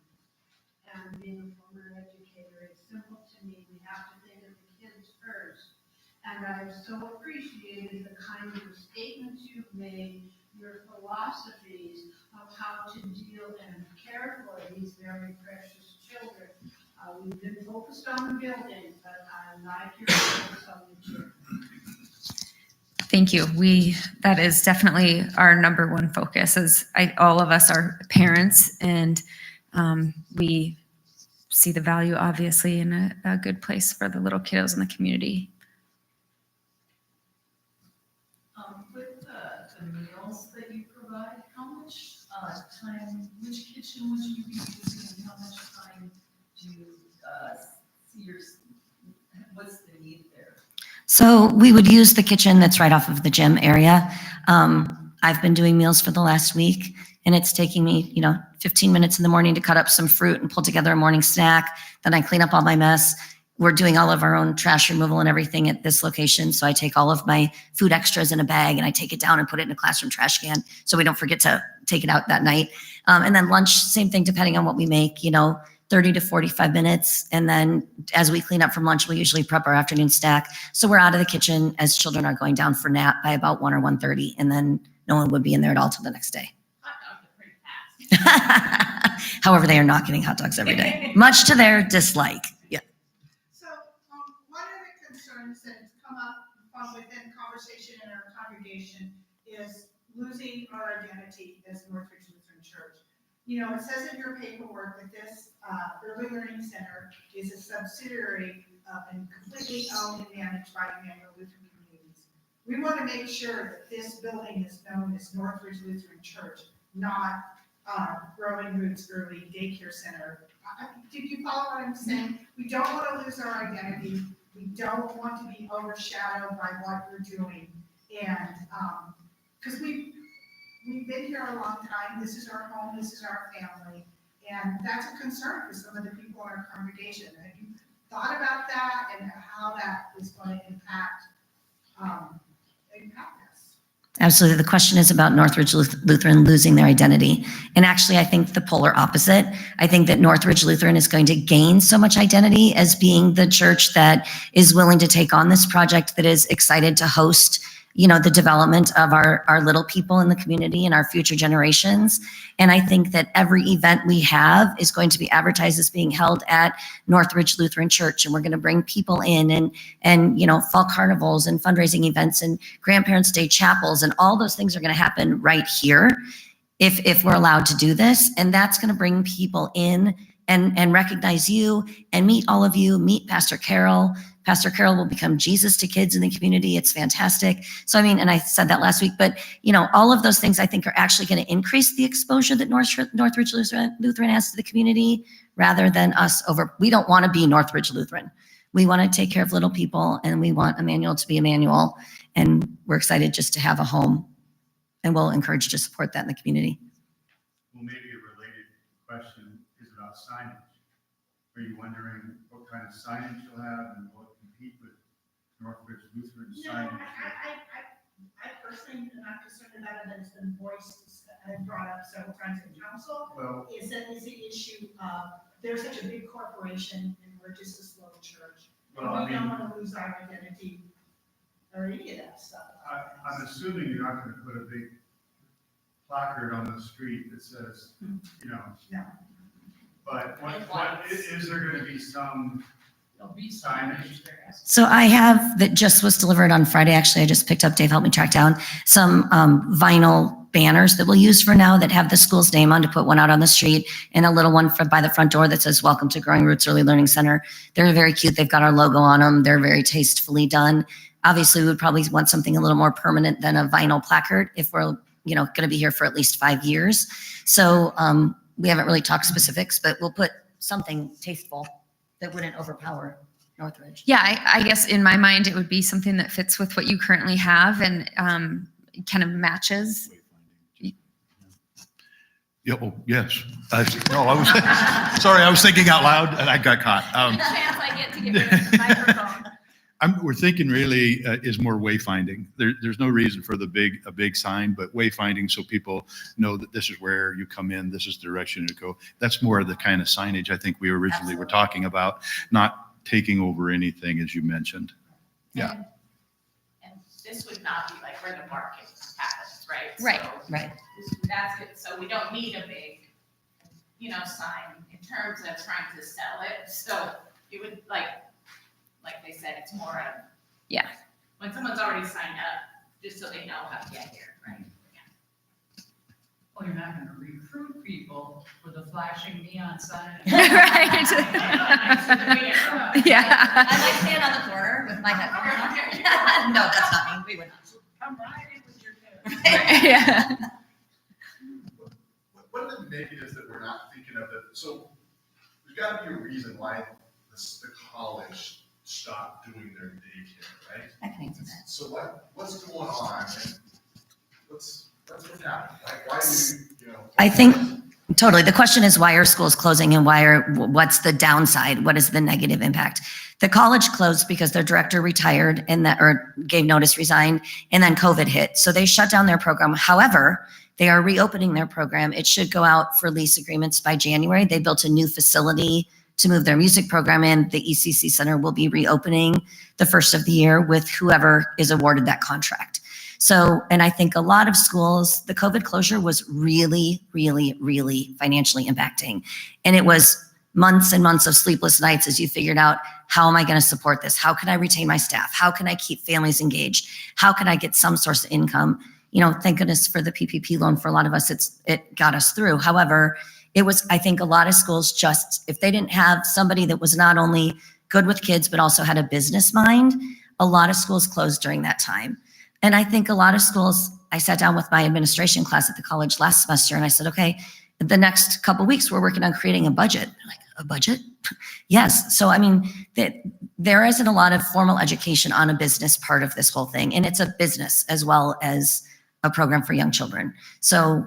And being a former educator, it's simple to me. We have to think of the kids first. And I've so appreciated the kind of statements you've made, your philosophies of how to deal and care for these very precious children. We've been focused on the building, but I like your focus on the children. Thank you. That is definitely our number one focus, as all of us are parents, and we see the value, obviously, in a good place for the little kiddos in the community. With the meals that you provide, how much time, which kitchen would you be using, and how much time do you see what's the need there? So we would use the kitchen that's right off of the gym area. I've been doing meals for the last week, and it's taking me, 15 minutes in the morning to cut up some fruit and pull together a morning snack. Then I clean up all my mess. We're doing all of our own trash removal and everything at this location. So I take all of my food extras in a bag and I take it down and put it in a classroom trash can so we don't forget to take it out that night. And then lunch, same thing, depending on what we make, 30 to 45 minutes. And then as we clean up from lunch, we usually prep our afternoon stack. So we're out of the kitchen as children are going down for nap by about 1 or 1:30. And then no one would be in there at all till the next day. However, they are not getting hot dogs every day, much to their dislike. Yeah. So, one of the concerns that's come up from within conversation in our congregation is losing our identity as Northridge Lutheran Church. It says in your paperwork that this Early Learning Center is a subsidiary and completely owned and managed by Immanuel Lutheran Communities. We want to make sure that this building is known as Northridge Lutheran Church, not Growing Roots Early Daycare Center. Did you follow what I'm saying? We don't want to lose our identity. We don't want to be overshadowed by what we're doing. And because we've been here a long time. This is our home. This is our family. And that's a concern for some of the people in our congregation. Have you thought about that and how that is going to impact us? Absolutely. The question is about Northridge Lutheran losing their identity. And actually, I think the polar opposite. I think that Northridge Lutheran is going to gain so much identity as being the church that is willing to take on this project, that is excited to host, the development of our little people in the community and our future generations. And I think that every event we have is going to be advertised as being held at Northridge Lutheran Church. And we're going to bring people in and fall carnivals and fundraising events and Grandparents' Day chapels, and all those things are going to happen right here if we're allowed to do this. And that's going to bring people in and recognize you and meet all of you, meet Pastor Carol. Pastor Carol will become Jesus to kids in the community. It's fantastic. So, and I said that last week, but, all of those things I think are actually going to increase the exposure that Northridge Lutheran has to the community, rather than us we don't want to be Northridge Lutheran. We want to take care of little people, and we want Immanuel to be Immanuel. And we're excited just to have a home, and we'll encourage to support that in the community. Well, maybe a related question is about signage. Are you wondering what kind of signage you'll have and will it compete with Northridge Lutheran signage? I personally am not concerned about it. It's been voiced and brought up several times in council. Well, is the issue of they're such a big corporation and we're just a small church. Well, we don't want to lose our identity or any of that stuff. I'm assuming you're not going to put a big placard on the street that says, No. But what is there going to be some signage? So I have, that just was delivered on Friday. Actually, I just picked up, Dave helped me track down some vinyl banners that we'll use for now that have the school's name on, to put one out on the street, and a little one by the front door that says, "Welcome to Growing Roots Early Learning Center." They're very cute. They've got our logo on them. They're very tastefully done. Obviously, we would probably want something a little more permanent than a vinyl placard if we're, going to be here for at least 5 years. So we haven't really talked specifics, but we'll put something tasteful that wouldn't overpower Northridge. Yeah, I guess in my mind, it would be something that fits with what you currently have and kind of matches. Yeah, oh, yes. No, I was, sorry, I was thinking out loud and I got caught. Chance I get to get rid of the microphone. We're thinking really is more wayfinding. There's no reason for a big sign, but wayfinding so people know that this is where you come in, this is the direction to go. That's more of the kind of signage I think we originally were talking about, not taking over anything, as you mentioned. Yeah. And this would not be like where the market happens, right? Right, So right. That's good. So we don't need a big, sign in terms of trying to sell it. So it would like they said, it's more of. Yeah. When someone's already signed up, just so they know how to get here, right? Well, you're not gonna recruit people with a flashing neon sign. Right. Yeah. I like stand on the corner with my headphones on. No, that's not me. We would not. Come right in with your kids. Yeah. What are the negatives that we're not thinking of? So there's got to be a reason why the college stopped doing their daycare, right? I can answer that. So what's going on? And what's happening? Like, why do you know? I think totally. The question is, why are schools closing and what's the downside? What is the negative impact? The college closed because their director retired or gave notice, resigned, and then COVID hit. So they shut down their program. However, they are reopening their program. It should go out for lease agreements by January. They built a new facility to move their music program in. The ECC Center will be reopening the first of the year with whoever is awarded that contract. So, and I think a lot of schools, the COVID closure was really, really, really financially impacting. And it was months and months of sleepless nights as you figured out, how am I going to support this? How can I retain my staff? How can I keep families engaged? How can I get some source of income? Thank goodness for the PPP loan. For a lot of us, it got us through. However, it was, I think a lot of schools just, if they didn't have somebody that was not only good with kids, but also had a business mind, a lot of schools closed during that time. And I think a lot of schools, I sat down with my administration class at the college last semester and I said, okay, the next couple of weeks, we're working on creating a budget. They're like, a budget? Yes. So, I mean, there isn't a lot of formal education on a business part of this whole thing. And it's a business as well as a program for young children. So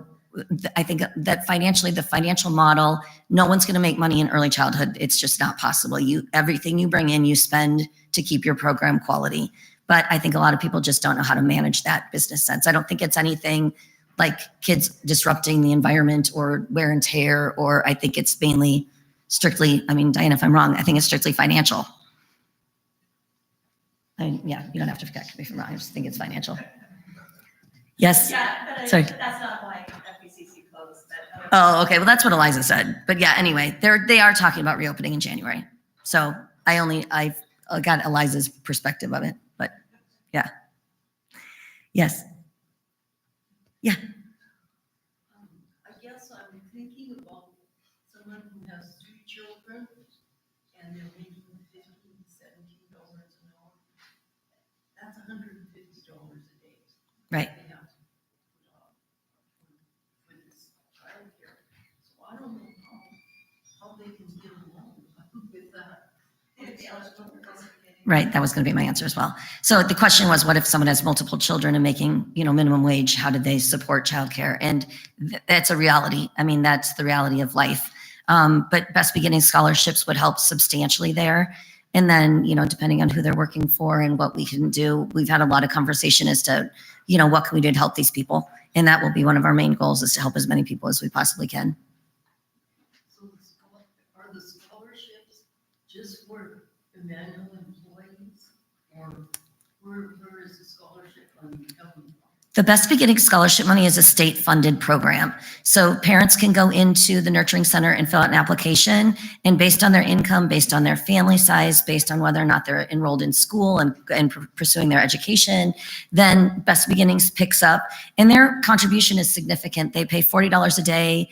I think that financially, the financial model, no one's going to make money in early childhood. It's just not possible. Everything you bring in, you spend to keep your program quality. But I think a lot of people just don't know how to manage that business sense. I don't think it's anything like kids disrupting the environment or wear and tear, or I think it's mainly strictly, I mean, Diane, if I'm wrong, I think it's strictly financial. I mean, yeah, you don't have to correct me if I'm wrong. I just think it's financial. Yes. Yeah, but Sorry. that's not why FBCC closed. Oh, okay. Well, that's what Eliza said. But yeah, anyway, they are talking about reopening in January. So I got Eliza's perspective of it, but yeah. Yes. Yeah. I guess I'm thinking about someone who has 3 children and they're making $15, $17 an hour. That's $150 a day. Right. They have to put up with this childcare. So I don't know how they can get along with that. Right. That was going to be my answer as well. So the question was, what if someone has multiple children and making, minimum wage? How do they support childcare? And that's a reality. I mean, that's the reality of life. But Best Beginning scholarships would help substantially there. And then, depending on who they're working for and what we can do, we've had a lot of conversation as to, what can we do to help these people? And that will be one of our main goals, is to help as many people as we possibly can. So are the scholarships just for Immanuel employees, or where is the scholarship coming from? The Best Beginning Scholarship Money is a state-funded program. So parents can go into the Nurturing Center and fill out an application, and based on their income, based on their family size, based on whether or not they're enrolled in school and pursuing their education, then Best Beginnings picks up, and their contribution is significant. They pay $40 a day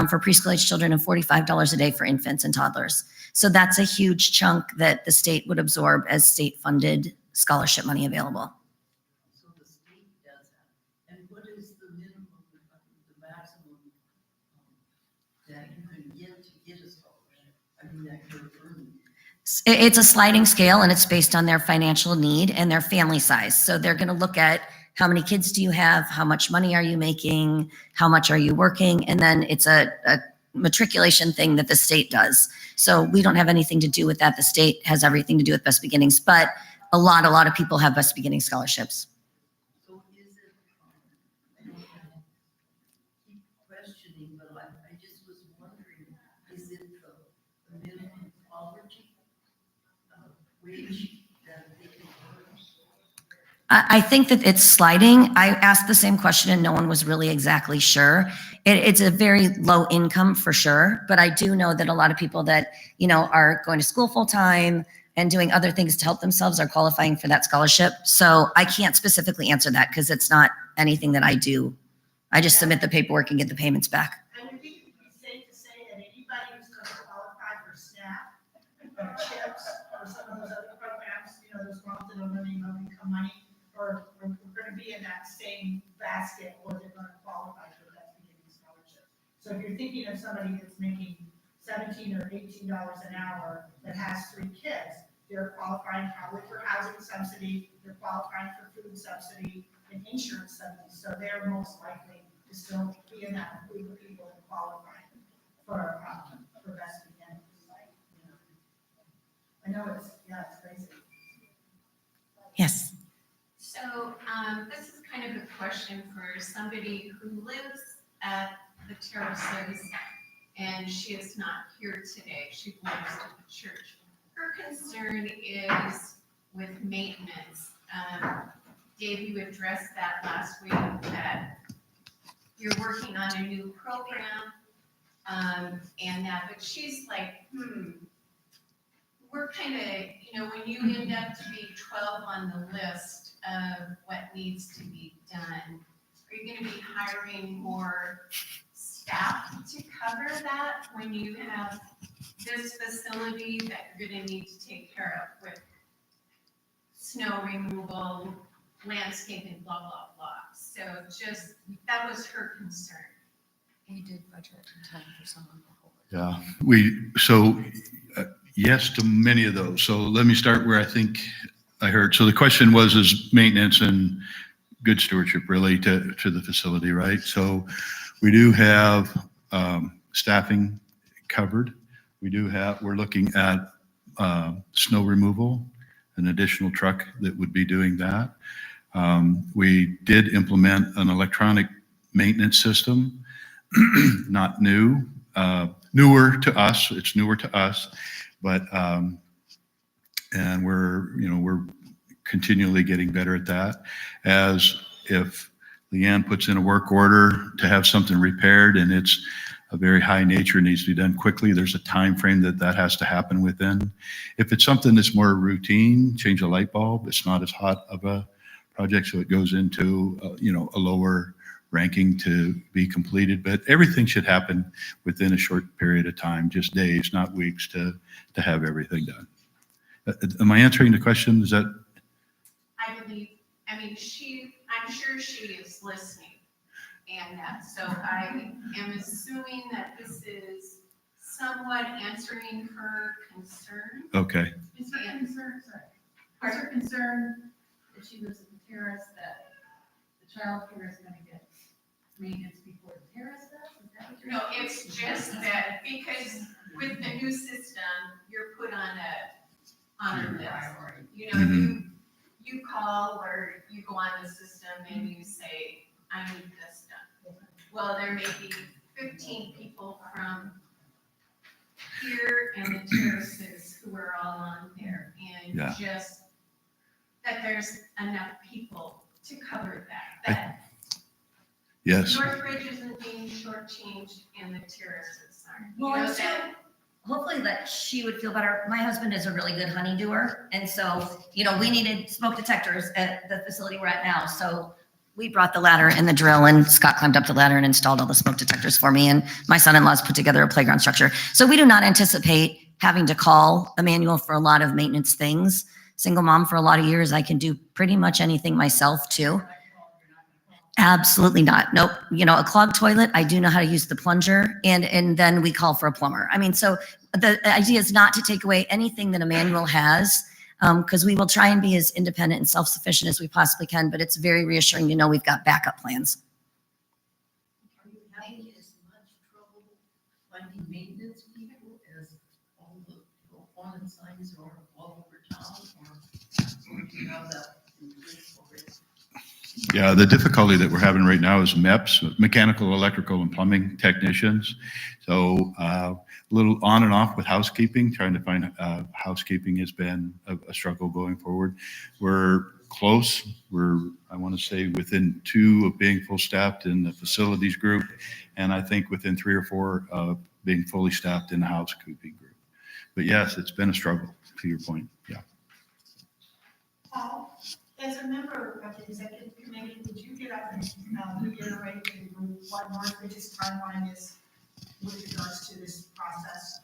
for preschool-age children and $45 a day for infants and toddlers. So that's a huge chunk that the state would absorb as state-funded scholarship money available. So the state does that. And what is the minimum, the maximum that you can get a scholarship? I mean, that you're earning. It's a sliding scale, and it's based on their financial need and their family size. So they're going to look at how many kids do you have, how much money are you making, how much are you working, and then it's a matriculation thing that the state does. So we don't have anything to do with that. The state has everything to do with Best Beginnings, but a lot of people have Best Beginning scholarships. So is it, I don't want to keep questioning, but I just was wondering, is it the minimum poverty wage that they can earn? I think that it's sliding. I asked the same question and no one was really exactly sure. It's a very low income for sure, but I do know that a lot of people that, are going to school full time and doing other things to help themselves are qualifying for that scholarship. So I can't specifically answer that because it's not anything that I do. I just submit the paperwork and get the payments back. And would it be safe to say that anybody who's going to qualify for SNAP or CHIPS or some of those other programs, those grants that are running low income money, or we're going to be in that same basket, or they're going to qualify for that beginning scholarship. So if you're thinking of somebody that's making $17 or $18 an hour that has 3 kids, they're qualifying probably for housing subsidy, they're qualifying for food subsidy and insurance subsidy. So they're most likely to still be in that group of people that qualify for Best Beginnings. I know it's crazy. Yes. So this is kind of a question for somebody who lives at the terraces, and she is not here today. She belongs to the church. Her concern is with maintenance. Dave, you addressed that last week, that you're working on a new program and that, but she's like, we're kind of, when you end up to be 12 on the list of what needs to be done, are you going to be hiring more staff to cover that when you have this facility that you're going to need to take care of with snow removal, landscaping, blah, blah, blah. So just, that was her concern. We did budget in time for someone Yeah, yes to many of those. So let me start where I think I heard. So the question was, is maintenance and good stewardship really to the facility, right? So we do have staffing covered. We're looking at snow removal, an additional truck that would be doing that. We did implement an electronic maintenance system, not new, newer to us. It's newer to us, but and we're continually getting better at that. As if Leanne puts in a work order to have something repaired and it's a very high nature, needs to be done quickly, there's a time frame that has to happen within. If it's something that's more routine, change a light bulb, it's not as hot of a project, so it goes into a lower ranking to be completed. But everything should happen within a short period of time, just days, not weeks, to have everything done. Am I answering the question? Is that? I believe, I'm sure she is listening. And so I am assuming that this is somewhat answering her concern. Okay. Is her concern, is her concern that she lives at the terrace, that the child care is gonna get maintenance before the terrace does? Is that what you're No, saying? it's just that because with the new system, you're put on a list. You call or you go on the system and you say, I need this done. Well, there may be 15 people from here and the terraces who are all on there, and just that there's enough people to cover that. Yes. Northridge isn't being shortchanged and the terraces aren't. You Well, know and so that? hopefully that she would feel better. My husband is a really good honeydewer. And so, we needed smoke detectors at the facility we're at now. So we brought the ladder and the drill, and Scott climbed up the ladder and installed all the smoke detectors for me. And my son-in-law's put together a playground structure. So we do not anticipate having to call Immanuel for a lot of maintenance things. Single mom for a lot of years, I can do pretty much anything myself too. Absolutely not. Nope. A clogged toilet, I do know how to use the plunger, and then we call for a plumber. I mean, so the idea is not to take away anything that Immanuel has, because we will try and be as independent and self-sufficient as we possibly can, but it's very reassuring to know we've got backup plans. Are you having as much trouble finding maintenance people as all the warning signs are all over town, or do you have that in place already? Yeah, the difficulty that we're having right now is MEPs, mechanical, electrical, and plumbing technicians. So a little on and off with housekeeping, trying to find housekeeping has been a struggle going forward. We're close. I want to say, within 2 of being full staffed in the facilities group, and I think within 3 or 4 of being fully staffed in the housekeeping group. But yes, it's been a struggle, to your point. Yeah. Paul, as a member of the executive committee, would you get up and reiterate to the group what Northridge's timeline is with regards to this process?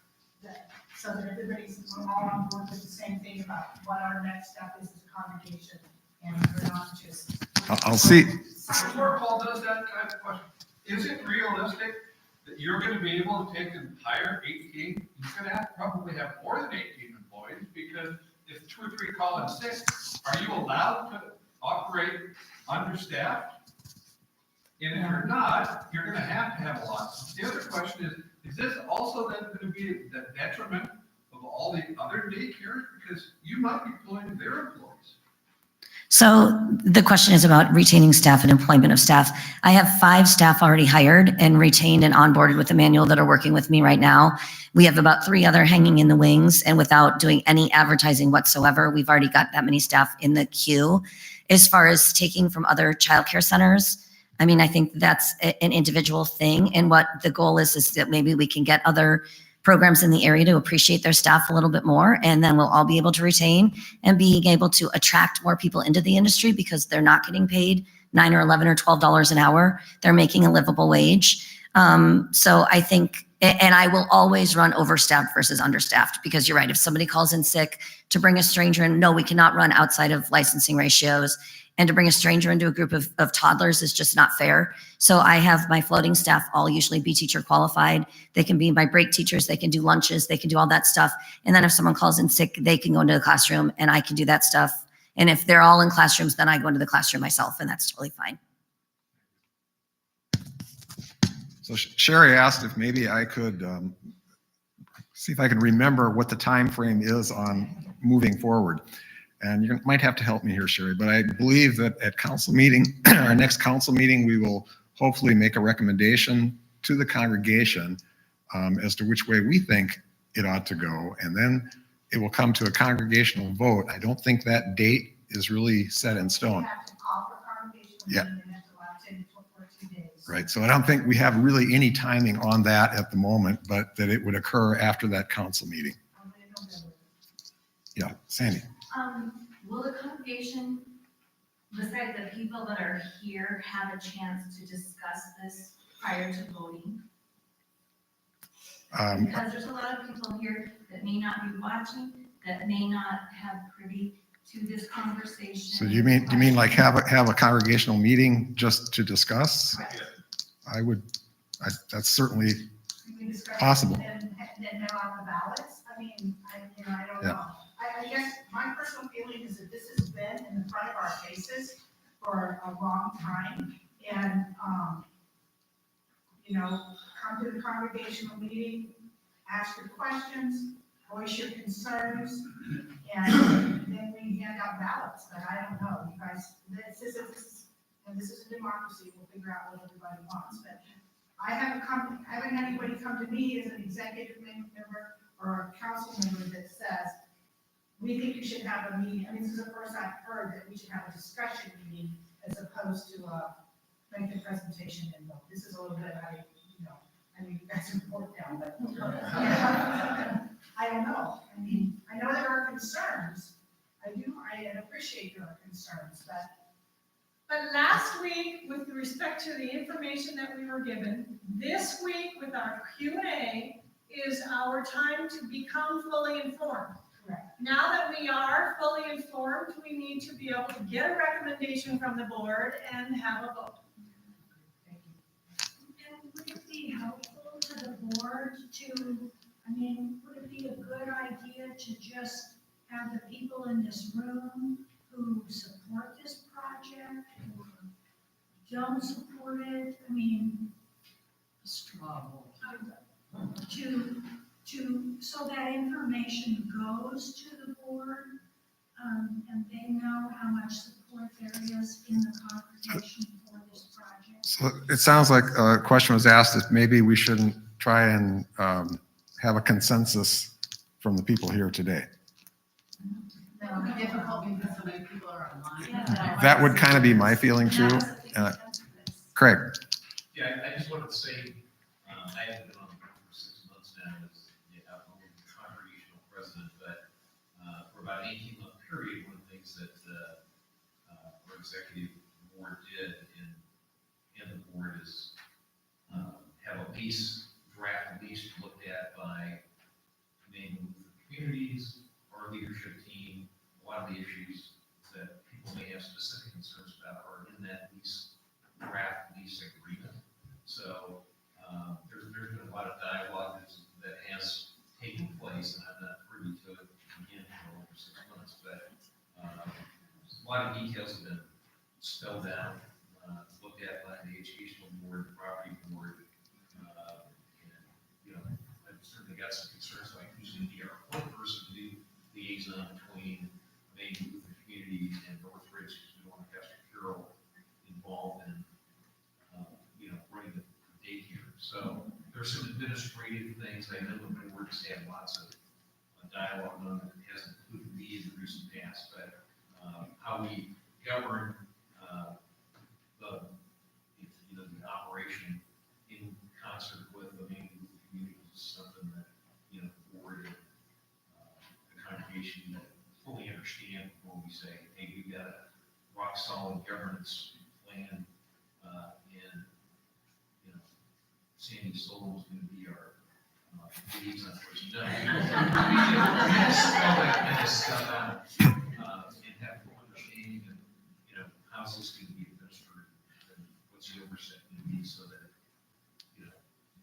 So that we're all on board with the same thing about what our next step is as a congregation, and we're not just. I'll see. Before Paul does that kind of question, is it realistic that you're going to be able to take and hire 18? You're going to probably have more than 18 employees, because if 2 or 3 call in sick, are you allowed to operate understaffed? And if you're not, you're going to have a lot. The other question is this also then going to be the detriment of all the other daycares? Because you might be pulling their employees. So the question is about retaining staff and employment of staff. I have 5 staff already hired and retained and onboarded with Immanuel that are working with me right now. We have about 3 other hanging in the wings, and without doing any advertising whatsoever, we've already got that many staff in the queue. As far as taking from other childcare centers, I mean, I think that's an individual thing. And what the goal is that maybe we can get other programs in the area to appreciate their staff a little bit more, and then we'll all be able to retain and being able to attract more people into the industry, because they're not getting paid $9 or $11 or $12 an hour. They're making a livable wage. So I think, and I will always run overstaffed versus understaffed, because you're right. If somebody calls in sick, to bring a stranger in, no, we cannot run outside of licensing ratios. And to bring a stranger into a group of toddlers is just not fair. So I have my floating staff all usually be teacher qualified. They can be my break teachers. They can do lunches. They can do all that stuff. And then if someone calls in sick, they can go into the classroom and I can do that stuff. And if they're all in classrooms, then I go into the classroom myself, and that's totally fine. So Sherry asked if maybe I could see if I can remember what the time frame is on moving forward. And you might have to help me here, Sherry, but I believe that at council meeting, our next council meeting, we will hopefully make a recommendation to the congregation as to which way we think it ought to go. And then it will come to a congregational vote. I don't think that date is really set in stone. Yeah. Right. So I don't think we have really any timing on that at the moment, but that it would occur after that council meeting. Yeah, Sandy. Will the congregation, besides the people that are here, have a chance to discuss this prior to voting? Because there's a lot of people here that may not be watching, that may not have privy to this conversation. So do you mean like have a congregational meeting just to discuss? Correct. That's certainly possible. And then on the ballots, I mean, I don't know. I guess my personal feeling is that this has been in the front of our faces for a long time. And, come to the congregational meeting, ask your questions, voice your concerns, and then we hand out ballots. But I don't know, you guys, this is a democracy, we'll figure out what everybody wants. But I haven't had anybody come to me as an executive member or a council member that says, we think you should have a meeting. I mean, this is the first I've heard that we should have a discussion meeting as opposed to a make the presentation and vote. This is a little bit, I mean, you guys report down, but I don't know. I mean, I know there are concerns. I appreciate your concerns, but But last week, with respect to the information that we were given, this week with our Q&A is our time to become fully informed. correct. Now that we are fully informed, we need to be able to get a recommendation from the board and have a vote. Thank you. And would it be helpful to the board to, I mean, would it be a good idea to just have the people in this room who support this project or don't support it? I mean, Straw vote. so that information goes to the board, and they know how much support there is in the congregation for this project. So it sounds like a question was asked if maybe we shouldn't try and have a consensus from the people here today. That would be difficult because so many people are online. That would kind of be my feeling too. Craig? Yeah, I just wanted to say, I haven't been on the board for 6 months now as the congregational president, but for about an 18-month period, one of the things that our executive board did and the board is have a draft lease looked at by main communities, our leadership team. A lot of the issues that people may have specific concerns about are in that draft lease agreement. So there's been a lot of dialogue that has taken place, and I'm not privy to it again for over 6 months, but a lot of details have been spelled out, looked at by the educational board, the property board, and I've certainly got some concerns like who's going to be our point person to do liaison between main Lutheran community and Northridge, because we want Pastor Carroll involved in running the daycare. So there's some administrative things. I know the board's had lots of dialogue on that hasn't included me in the recent past, but how we govern the operation in concert with the main community is something that the board and the congregation fully understand before we say, hey, we've got a rock solid governance plan, and Sandy Solomon is going to be our liaison person. No, we have spell that kind of stuff out and have full understanding of how's this going to be administered and what's the oversight going to be, so that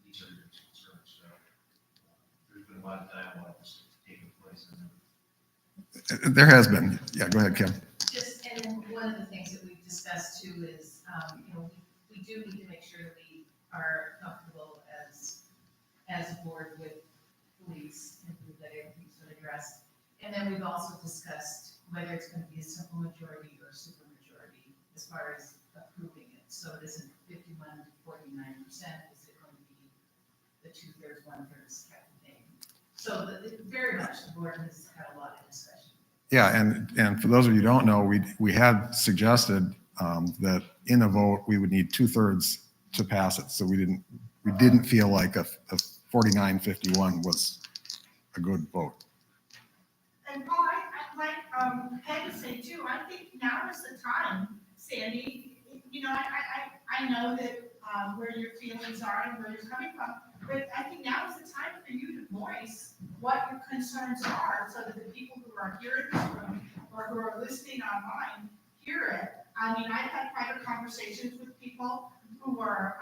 these are your concerns. So there's been a lot of dialogue that's taken place. There has been. Yeah, go ahead, Kim. Just, and one of the things that we've discussed too is, we do need to make sure that we are comfortable as a board with police and that everything's been addressed. And then we've also discussed whether it's going to be a simple majority or super majority as far as approving it. So it isn't 51 to 49%. Is it going to be the 2/3, 1/3 type of thing? So very much the board has had a lot of discussion. Yeah, and for those of you who don't know, we had suggested that in a vote, we would need 2/3 to pass it. So we didn't feel like a 49-51 was a good vote. And Paul, I like Peg to say too, I think now is the time, Sandy. I know that where your feelings are and where you're coming from, but I think now is the time for you to voice what your concerns are, so that the people who are here in this room or who are listening online hear it. I mean, I've had private conversations with people who are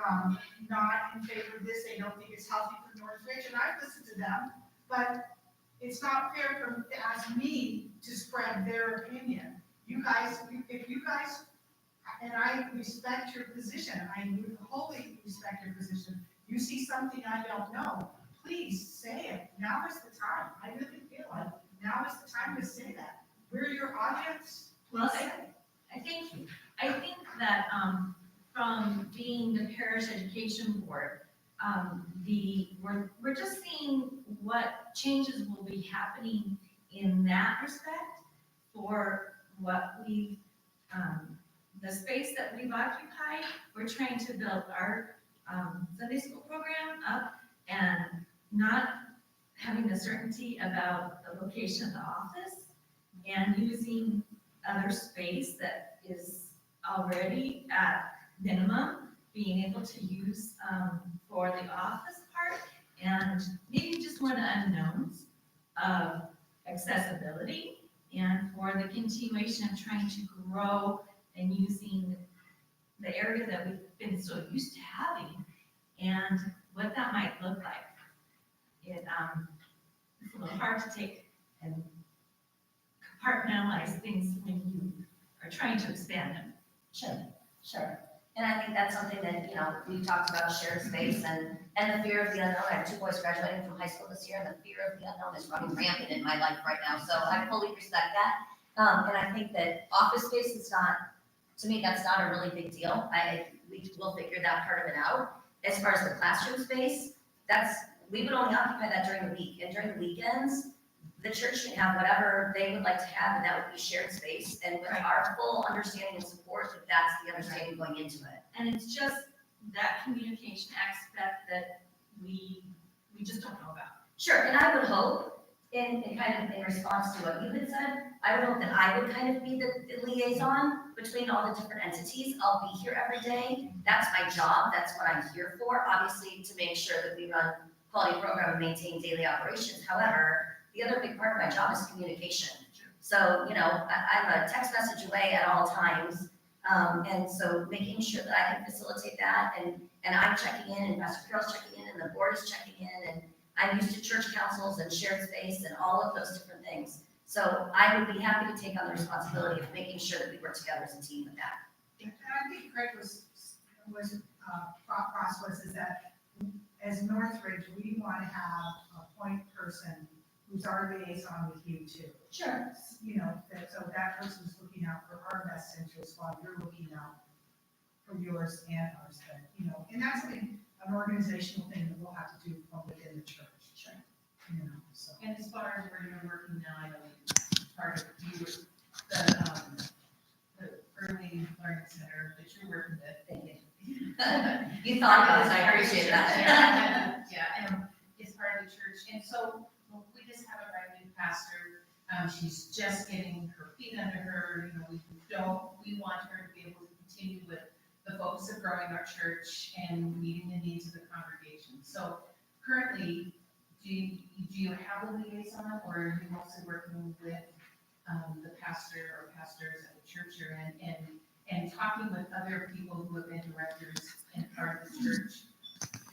not in favor of this. They don't think it's healthy for Northridge, and I've listened to them, but it's not fair for them to ask me to spread their opinion. You guys, if you guys, and I respect your position, I wholly respect your position. You see something I don't know, please say it. Now is the time. I really feel like now is the time to say that. We're your audience. Please say it. I thank you. I think that from being the parish education board, we're just seeing what changes will be happening in that respect for what we've the space that we've occupied, we're trying to build our Sunday school program up and not having the certainty about the location of the office and using other space that is already at minimum, being able to use for the office part, and maybe just more the unknowns of accessibility and for the continuation of trying to grow and using the area that we've been so used to having and what that might look like. It's a little hard to take and compartmentalize things when you are trying to expand them. Sure. And I think that's something that, we talked about shared space and the fear of the unknown. I have 2 boys graduating from high school this year, and the fear of the unknown is running rampant in my life right now. So I fully respect that. And I think that office space is not, to me, that's not a really big deal. We will figure that part of it out. As far as the classroom space, we would only occupy that during the week. And during the weekends, the church can have whatever they would like to have, and that would be shared space. And with our full understanding and support, that that's the understanding going into it. And it's just that communication aspect that we just don't know about. Sure, and I would hope, in response to what you had said, I would hope that I would kind of be the liaison between all the different entities. I'll be here every day. That's my job. That's what I'm here for, obviously, to make sure that we run quality program and maintain daily operations. However, the other big part of my job is communication. So, I'm a text message away at all times. And so making sure that I can facilitate that and I'm checking in and Pastor Carol's checking in and the board is checking in and I'm used to church councils and shared space and all of those different things. So I would be happy to take on the responsibility of making sure that we work together as a team with that. And I think Craig thought process is that as Northridge, we want to have a point person who's our liaison with you too. Sure. So that person's looking out for our best interest while you're looking out for yours and ours. But, and that's an organizational thing that we'll have to do from within the church. Sure. So. And as far as where you're working now, I know part of you, the early learning center that you're working with. Thank you. You thought about it, I appreciate that. Yeah, and it's part of the church. And so we just have a brand new pastor. She's just getting her feet under her. We want her to be able to continue with the focus of growing our church and meeting the needs of the congregation. So currently, do you have a liaison, or are you mostly working with the pastor or pastors at the church you're in and talking with other people who have been directors and part of the church?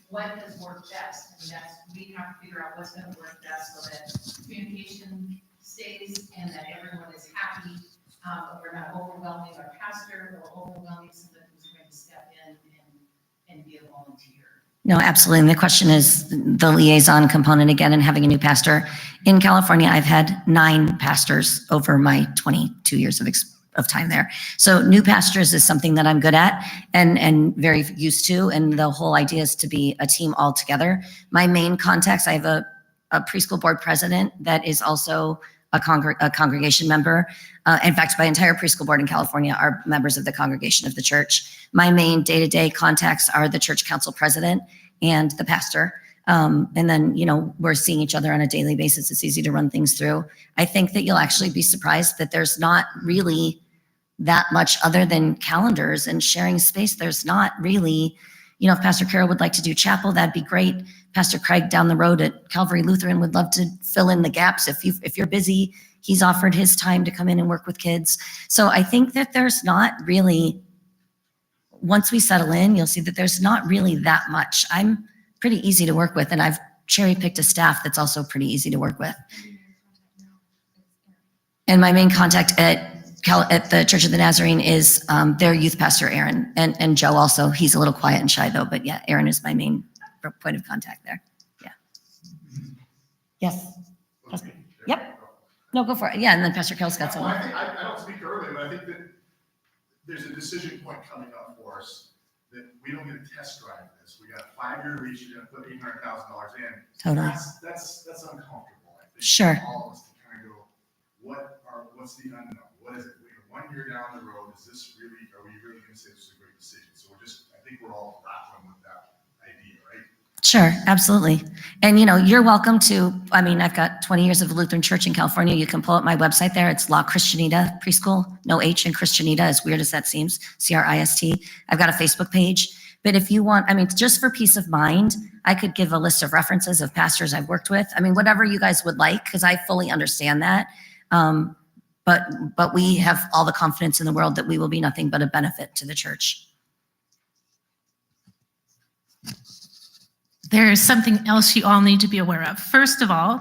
What has worked best? We have to figure out what's going to work best so that communication stays and that everyone is happy. We're not overwhelming our pastor or overwhelming somebody who's going to step in and be a volunteer. No, absolutely. And the question is the liaison component again and having a new pastor. In California, I've had 9 pastors over my 22 years of time there. So new pastors is something that I'm good at and very used to. And the whole idea is to be a team all together. My main contacts, I have a preschool board president that is also a congregation member. In fact, my entire preschool board in California are members of the congregation of the church. My main day-to-day contacts are the church council president and the pastor. And then, we're seeing each other on a daily basis. It's easy to run things through. I think that you'll actually be surprised that there's not really that much other than calendars and sharing space. There's not really, if Pastor Carol would like to do chapel, that'd be great. Pastor Craig down the road at Calvary Lutheran would love to fill in the gaps. If you're busy, he's offered his time to come in and work with kids. So I think that there's not really, once we settle in, you'll see that there's not really that much. I'm pretty easy to work with, and I've cherry-picked a staff that's also pretty easy to work with. And my main contact at the Church of the Nazarene is their youth pastor, Aaron, and Joe also. He's a little quiet and shy though, but yeah, Aaron is my main point of contact there. Yeah. Yes. Yep. No, go for it. Yeah, and then Pastor Carol's got something. I don't speak early, but I think that there's a decision point coming up for us that we don't get to test drive this. We got a 5-year reach. You're going to put $800,000 in. Totally. That's uncomfortable. I think Sure. for all of us to kind of go, what's the unknown? What is it? 1 year down the road, are we say this is a great decision. So I think we're all grappling with that idea, right? Sure, absolutely. And you're welcome to, I've got 20 years of Lutheran Church in California. You can pull up my website there. It's La Christianita Preschool, no H in Christianita, as weird as that seems, C-R-I-S-T. I've got a Facebook page. But if you want, just for peace of mind, I could give a list of references of pastors I've worked with. Whatever you guys would like, because I fully understand that. But we have all the confidence in the world that we will be nothing but a benefit to the church. There's something else you all need to be aware of. First of all,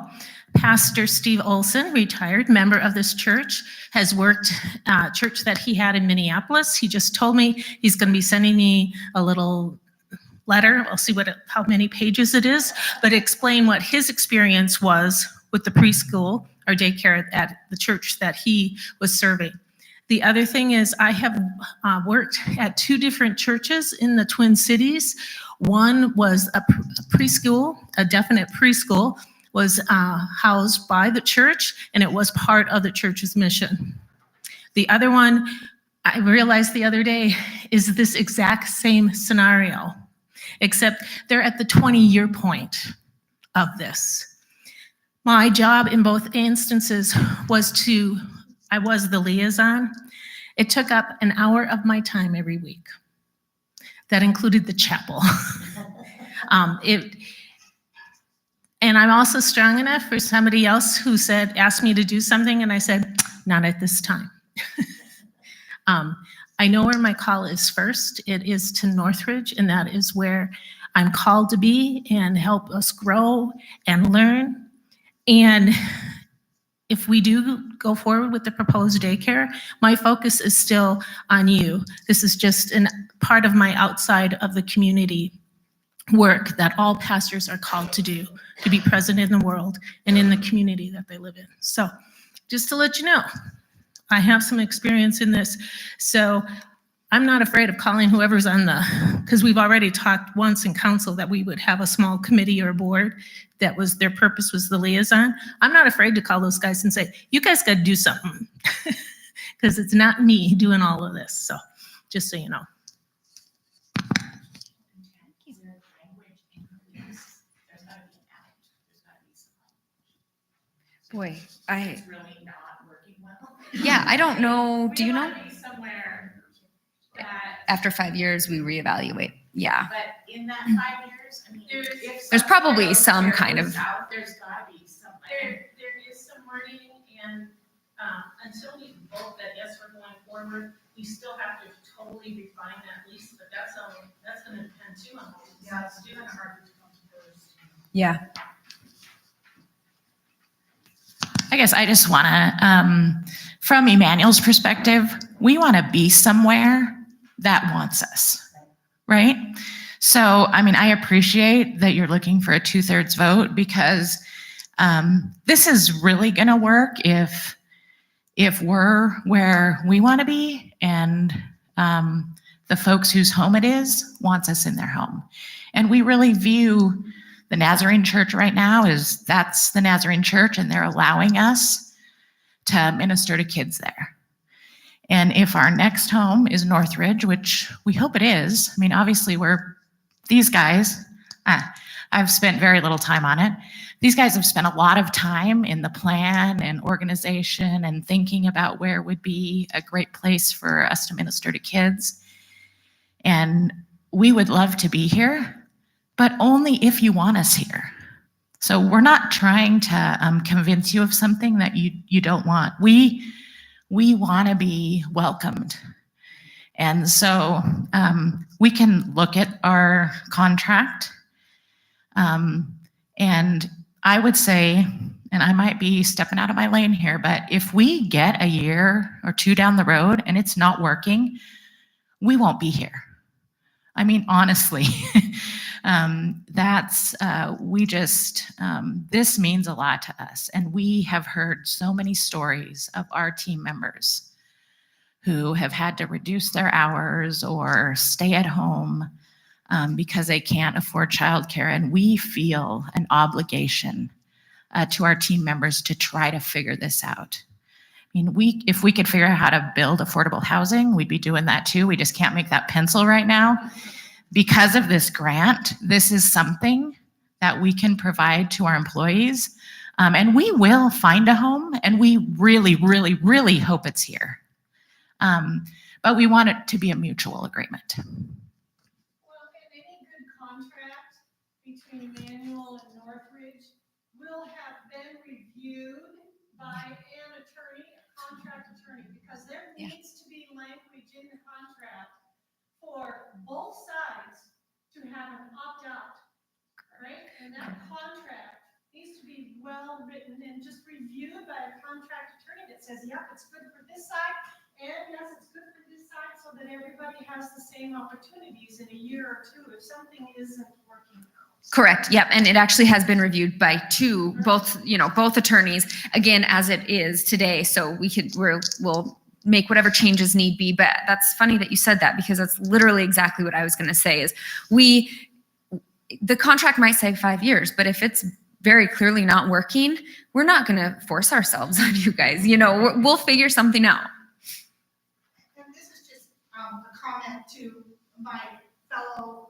Pastor Steve Olson, retired member of this church, has worked church that he had in Minneapolis. He just told me he's going to be sending me a little letter. I'll see how many pages it is, but explain what his experience was with the preschool or daycare at the church that he was serving. The other thing is I have worked at 2 different churches in the Twin Cities. One was a preschool, a definite preschool, was housed by the church, and it was part of the church's mission. The other one, I realized the other day, is this exact same scenario, except they're at the 20-year point of this. My job in both instances was I was the liaison. It took up an hour of my time every week. That included the chapel. And I'm also strong enough for somebody else who asked me to do something, and I said, not at this time. I know where my call is first. It is to Northridge, and that is where I'm called to be and help us grow and learn. And if we do go forward with the proposed daycare, my focus is still on you. This is just part of my outside of the community work that all pastors are called to do, to be present in the world and in the community that they live in. So just to let you know, I have some experience in this. So I'm not afraid of calling whoever's because we've already talked once in council that we would have a small committee or board that was, their purpose was the liaison. I'm not afraid to call those guys and say, you guys got to do something, because it's not me doing all of this. So just so you know. Boy, It's really not working well. yeah, I don't know. Do you know? We want to be somewhere that, After 5 years, we reevaluate. Yeah. but in that 5 years, if There's probably somewhere some there kind goes of- south, there's gotta be something. There is some wording, and until we vote that yes, we're going forward, we still have to totally refine that lease, but that's going to depend too on what we decide to do. Kind of hard to come to those. Yeah. I guess I just want to, from Immanuel's perspective, we want to be somewhere that wants us, right? So, I appreciate that you're looking for a 2/3 vote, because this is really going to work if we're where we want to be, and the folks whose home it is wants us in their home. And we really view the Nazarene Church right now that's the Nazarene Church, and they're allowing us to minister to kids there. And if our next home is Northridge, which we hope it is, obviously these guys, I've spent very little time on it. These guys have spent a lot of time in the plan and organization and thinking about where would be a great place for us to minister to kids. And we would love to be here, but only if you want us here. So we're not trying to convince you of something that you don't want. We want to be welcomed. And so we can look at our contract. And I would say, and I might be stepping out of my lane here, but if we get a year or 2 down the road and it's not working, we won't be here. Honestly, this means a lot to us. And we have heard so many stories of our team members who have had to reduce their hours or stay at home because they can't afford childcare. And we feel an obligation to our team members to try to figure this out. mean, if we could figure out how to build affordable housing, we'd be doing that too. We just can't make that pencil right now. Because of this grant, this is something that we can provide to our employees. And we will find a home, and we really, really, really hope it's here. But we want it to be a mutual agreement. Well, and any good contract between Immanuel and Northridge will have been reviewed by an attorney, a contract attorney, because there needs to be language in the contract for both sides to have an opt-out, right? And that contract needs to be well written and just reviewed by a contract attorney that says, yep, it's good for this side, and yes, it's good for this side, so that everybody has the same opportunities in a year or two if something isn't working out. Correct. Yep. And it actually has been reviewed by both attorneys, again, as it is today. So we'll make whatever changes need be. But that's funny that you said that, because that's literally exactly what I was going to say is the contract might say 5 years, but if it's very clearly not working, we're not going to force ourselves on you guys. We'll figure something out. And this is just a comment to my fellow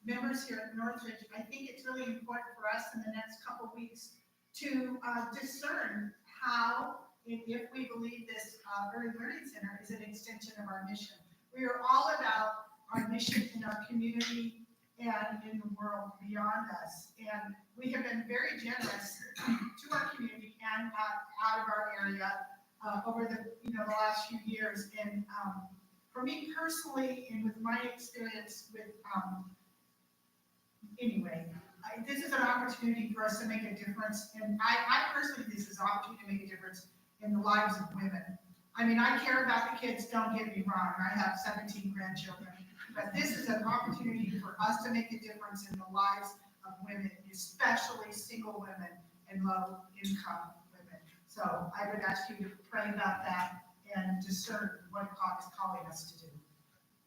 members here at Northridge. I think it's really important for us in the next couple of weeks to discern how, if we believe this early learning center is an extension of our mission. We are all about our mission in our community and in the world beyond us. And we have been very generous to our community and out of our area over the last few years. And for me personally, and with my experience with this is an opportunity for us to make a difference. And I personally, this is an opportunity to make a difference in the lives of women. I mean, I care about the kids, don't get me wrong. I have 17 grandchildren. But this is an opportunity for us to make a difference in the lives of women, especially single women and low-income women. So I would ask you to pray about that and discern what God is calling us to do.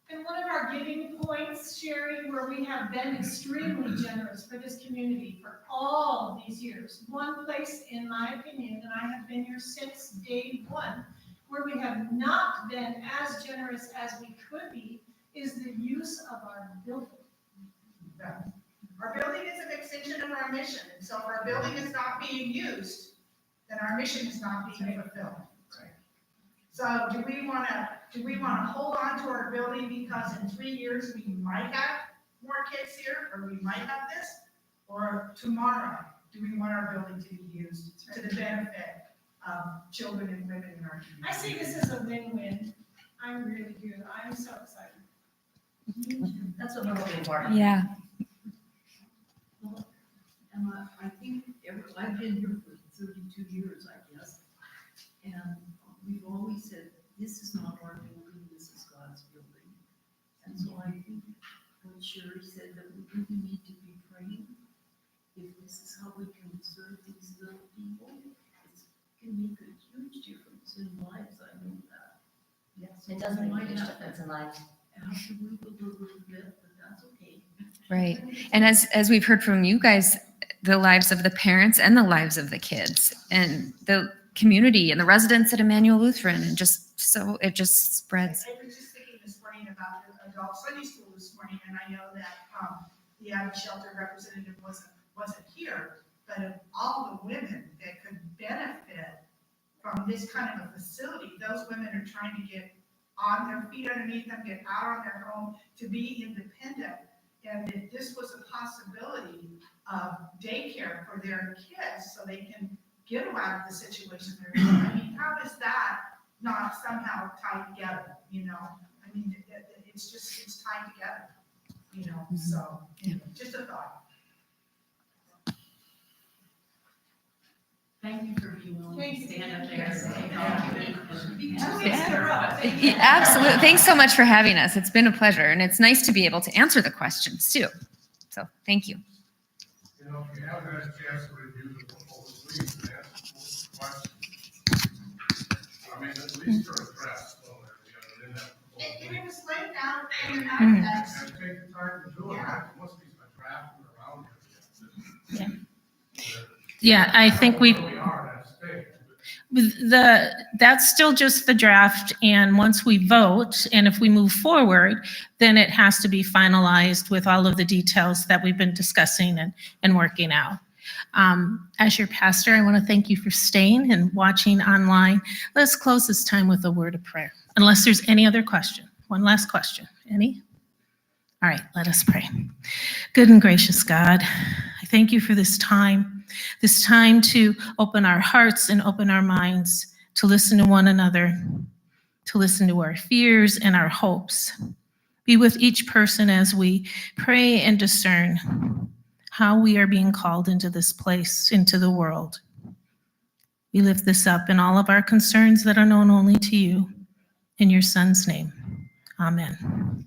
And one of our giving points, Sherry, where we have been extremely generous for this community for all of these years, one place, in my opinion, and I have been here since day one, where we have not been as generous as we could be, is the use of our building. Yeah. Our building is an extension of our mission. And so if our building is not being used, then our mission is not being fulfilled. Right. So do we want to hold on to our building because in 3 years we might have more kids here, or we might have this? Or tomorrow, do we want our building to be used to the benefit of children and women in our community? I see this as a win-win. I really do. I'm so excited. That's what we're looking for. Yeah. Well, Emma, I think I've been here for 32 years, I guess. And we've always said, this is not our building, this is God's building. And so I think what Sherry said, that we really need to be praying. If this is how we can serve these little people, it can make a huge difference in lives, I know that. Yes, it does make a huge difference in lives. Have to move a little bit, but that's okay. Right. And as we've heard from you guys, the lives of the parents and the lives of the kids and the community and the residents at Immanuel Lutheran, and it just spreads. I was just thinking this morning about the adult Sunday school this morning, and I know that the Adult Shelter representative wasn't here, but of all the women that could benefit from this kind of a facility, those women are trying to get on their feet underneath them, get out on their own, to be independent. And if this was a possibility of daycare for their kids so they can get them out of the situation they're in, I mean, how is that not somehow tied together, I mean, it's tied together, so, just a thought. Thank you for being willing to stand up there and say, Yeah, absolutely. Thanks so much for having us. It's been a pleasure, and it's nice to be able to answer the questions too. So thank you. If you haven't had a chance to review the proposal, please ask questions. I mean, at least for a draft, so in that proposal. It was laid down in the And context. take the time to do it. There must be a draft around here. Yeah, I think we are at that stage. That's still just the draft, and once we vote, and if we move forward, then it has to be finalized with all of the details that we've been discussing and working out. As your pastor, I want to thank you for staying and watching online. Let's close this time with a word of prayer, unless there's any other question. One last question. Any? All right, let us pray. Good and gracious God, I thank you for this time to open our hearts and open our minds, to listen to one another, to listen to our fears and our hopes. Be with each person as we pray and discern how we are being called into this place, into the world. We lift this up in all of our concerns that are known only to you. In your Son's name, amen.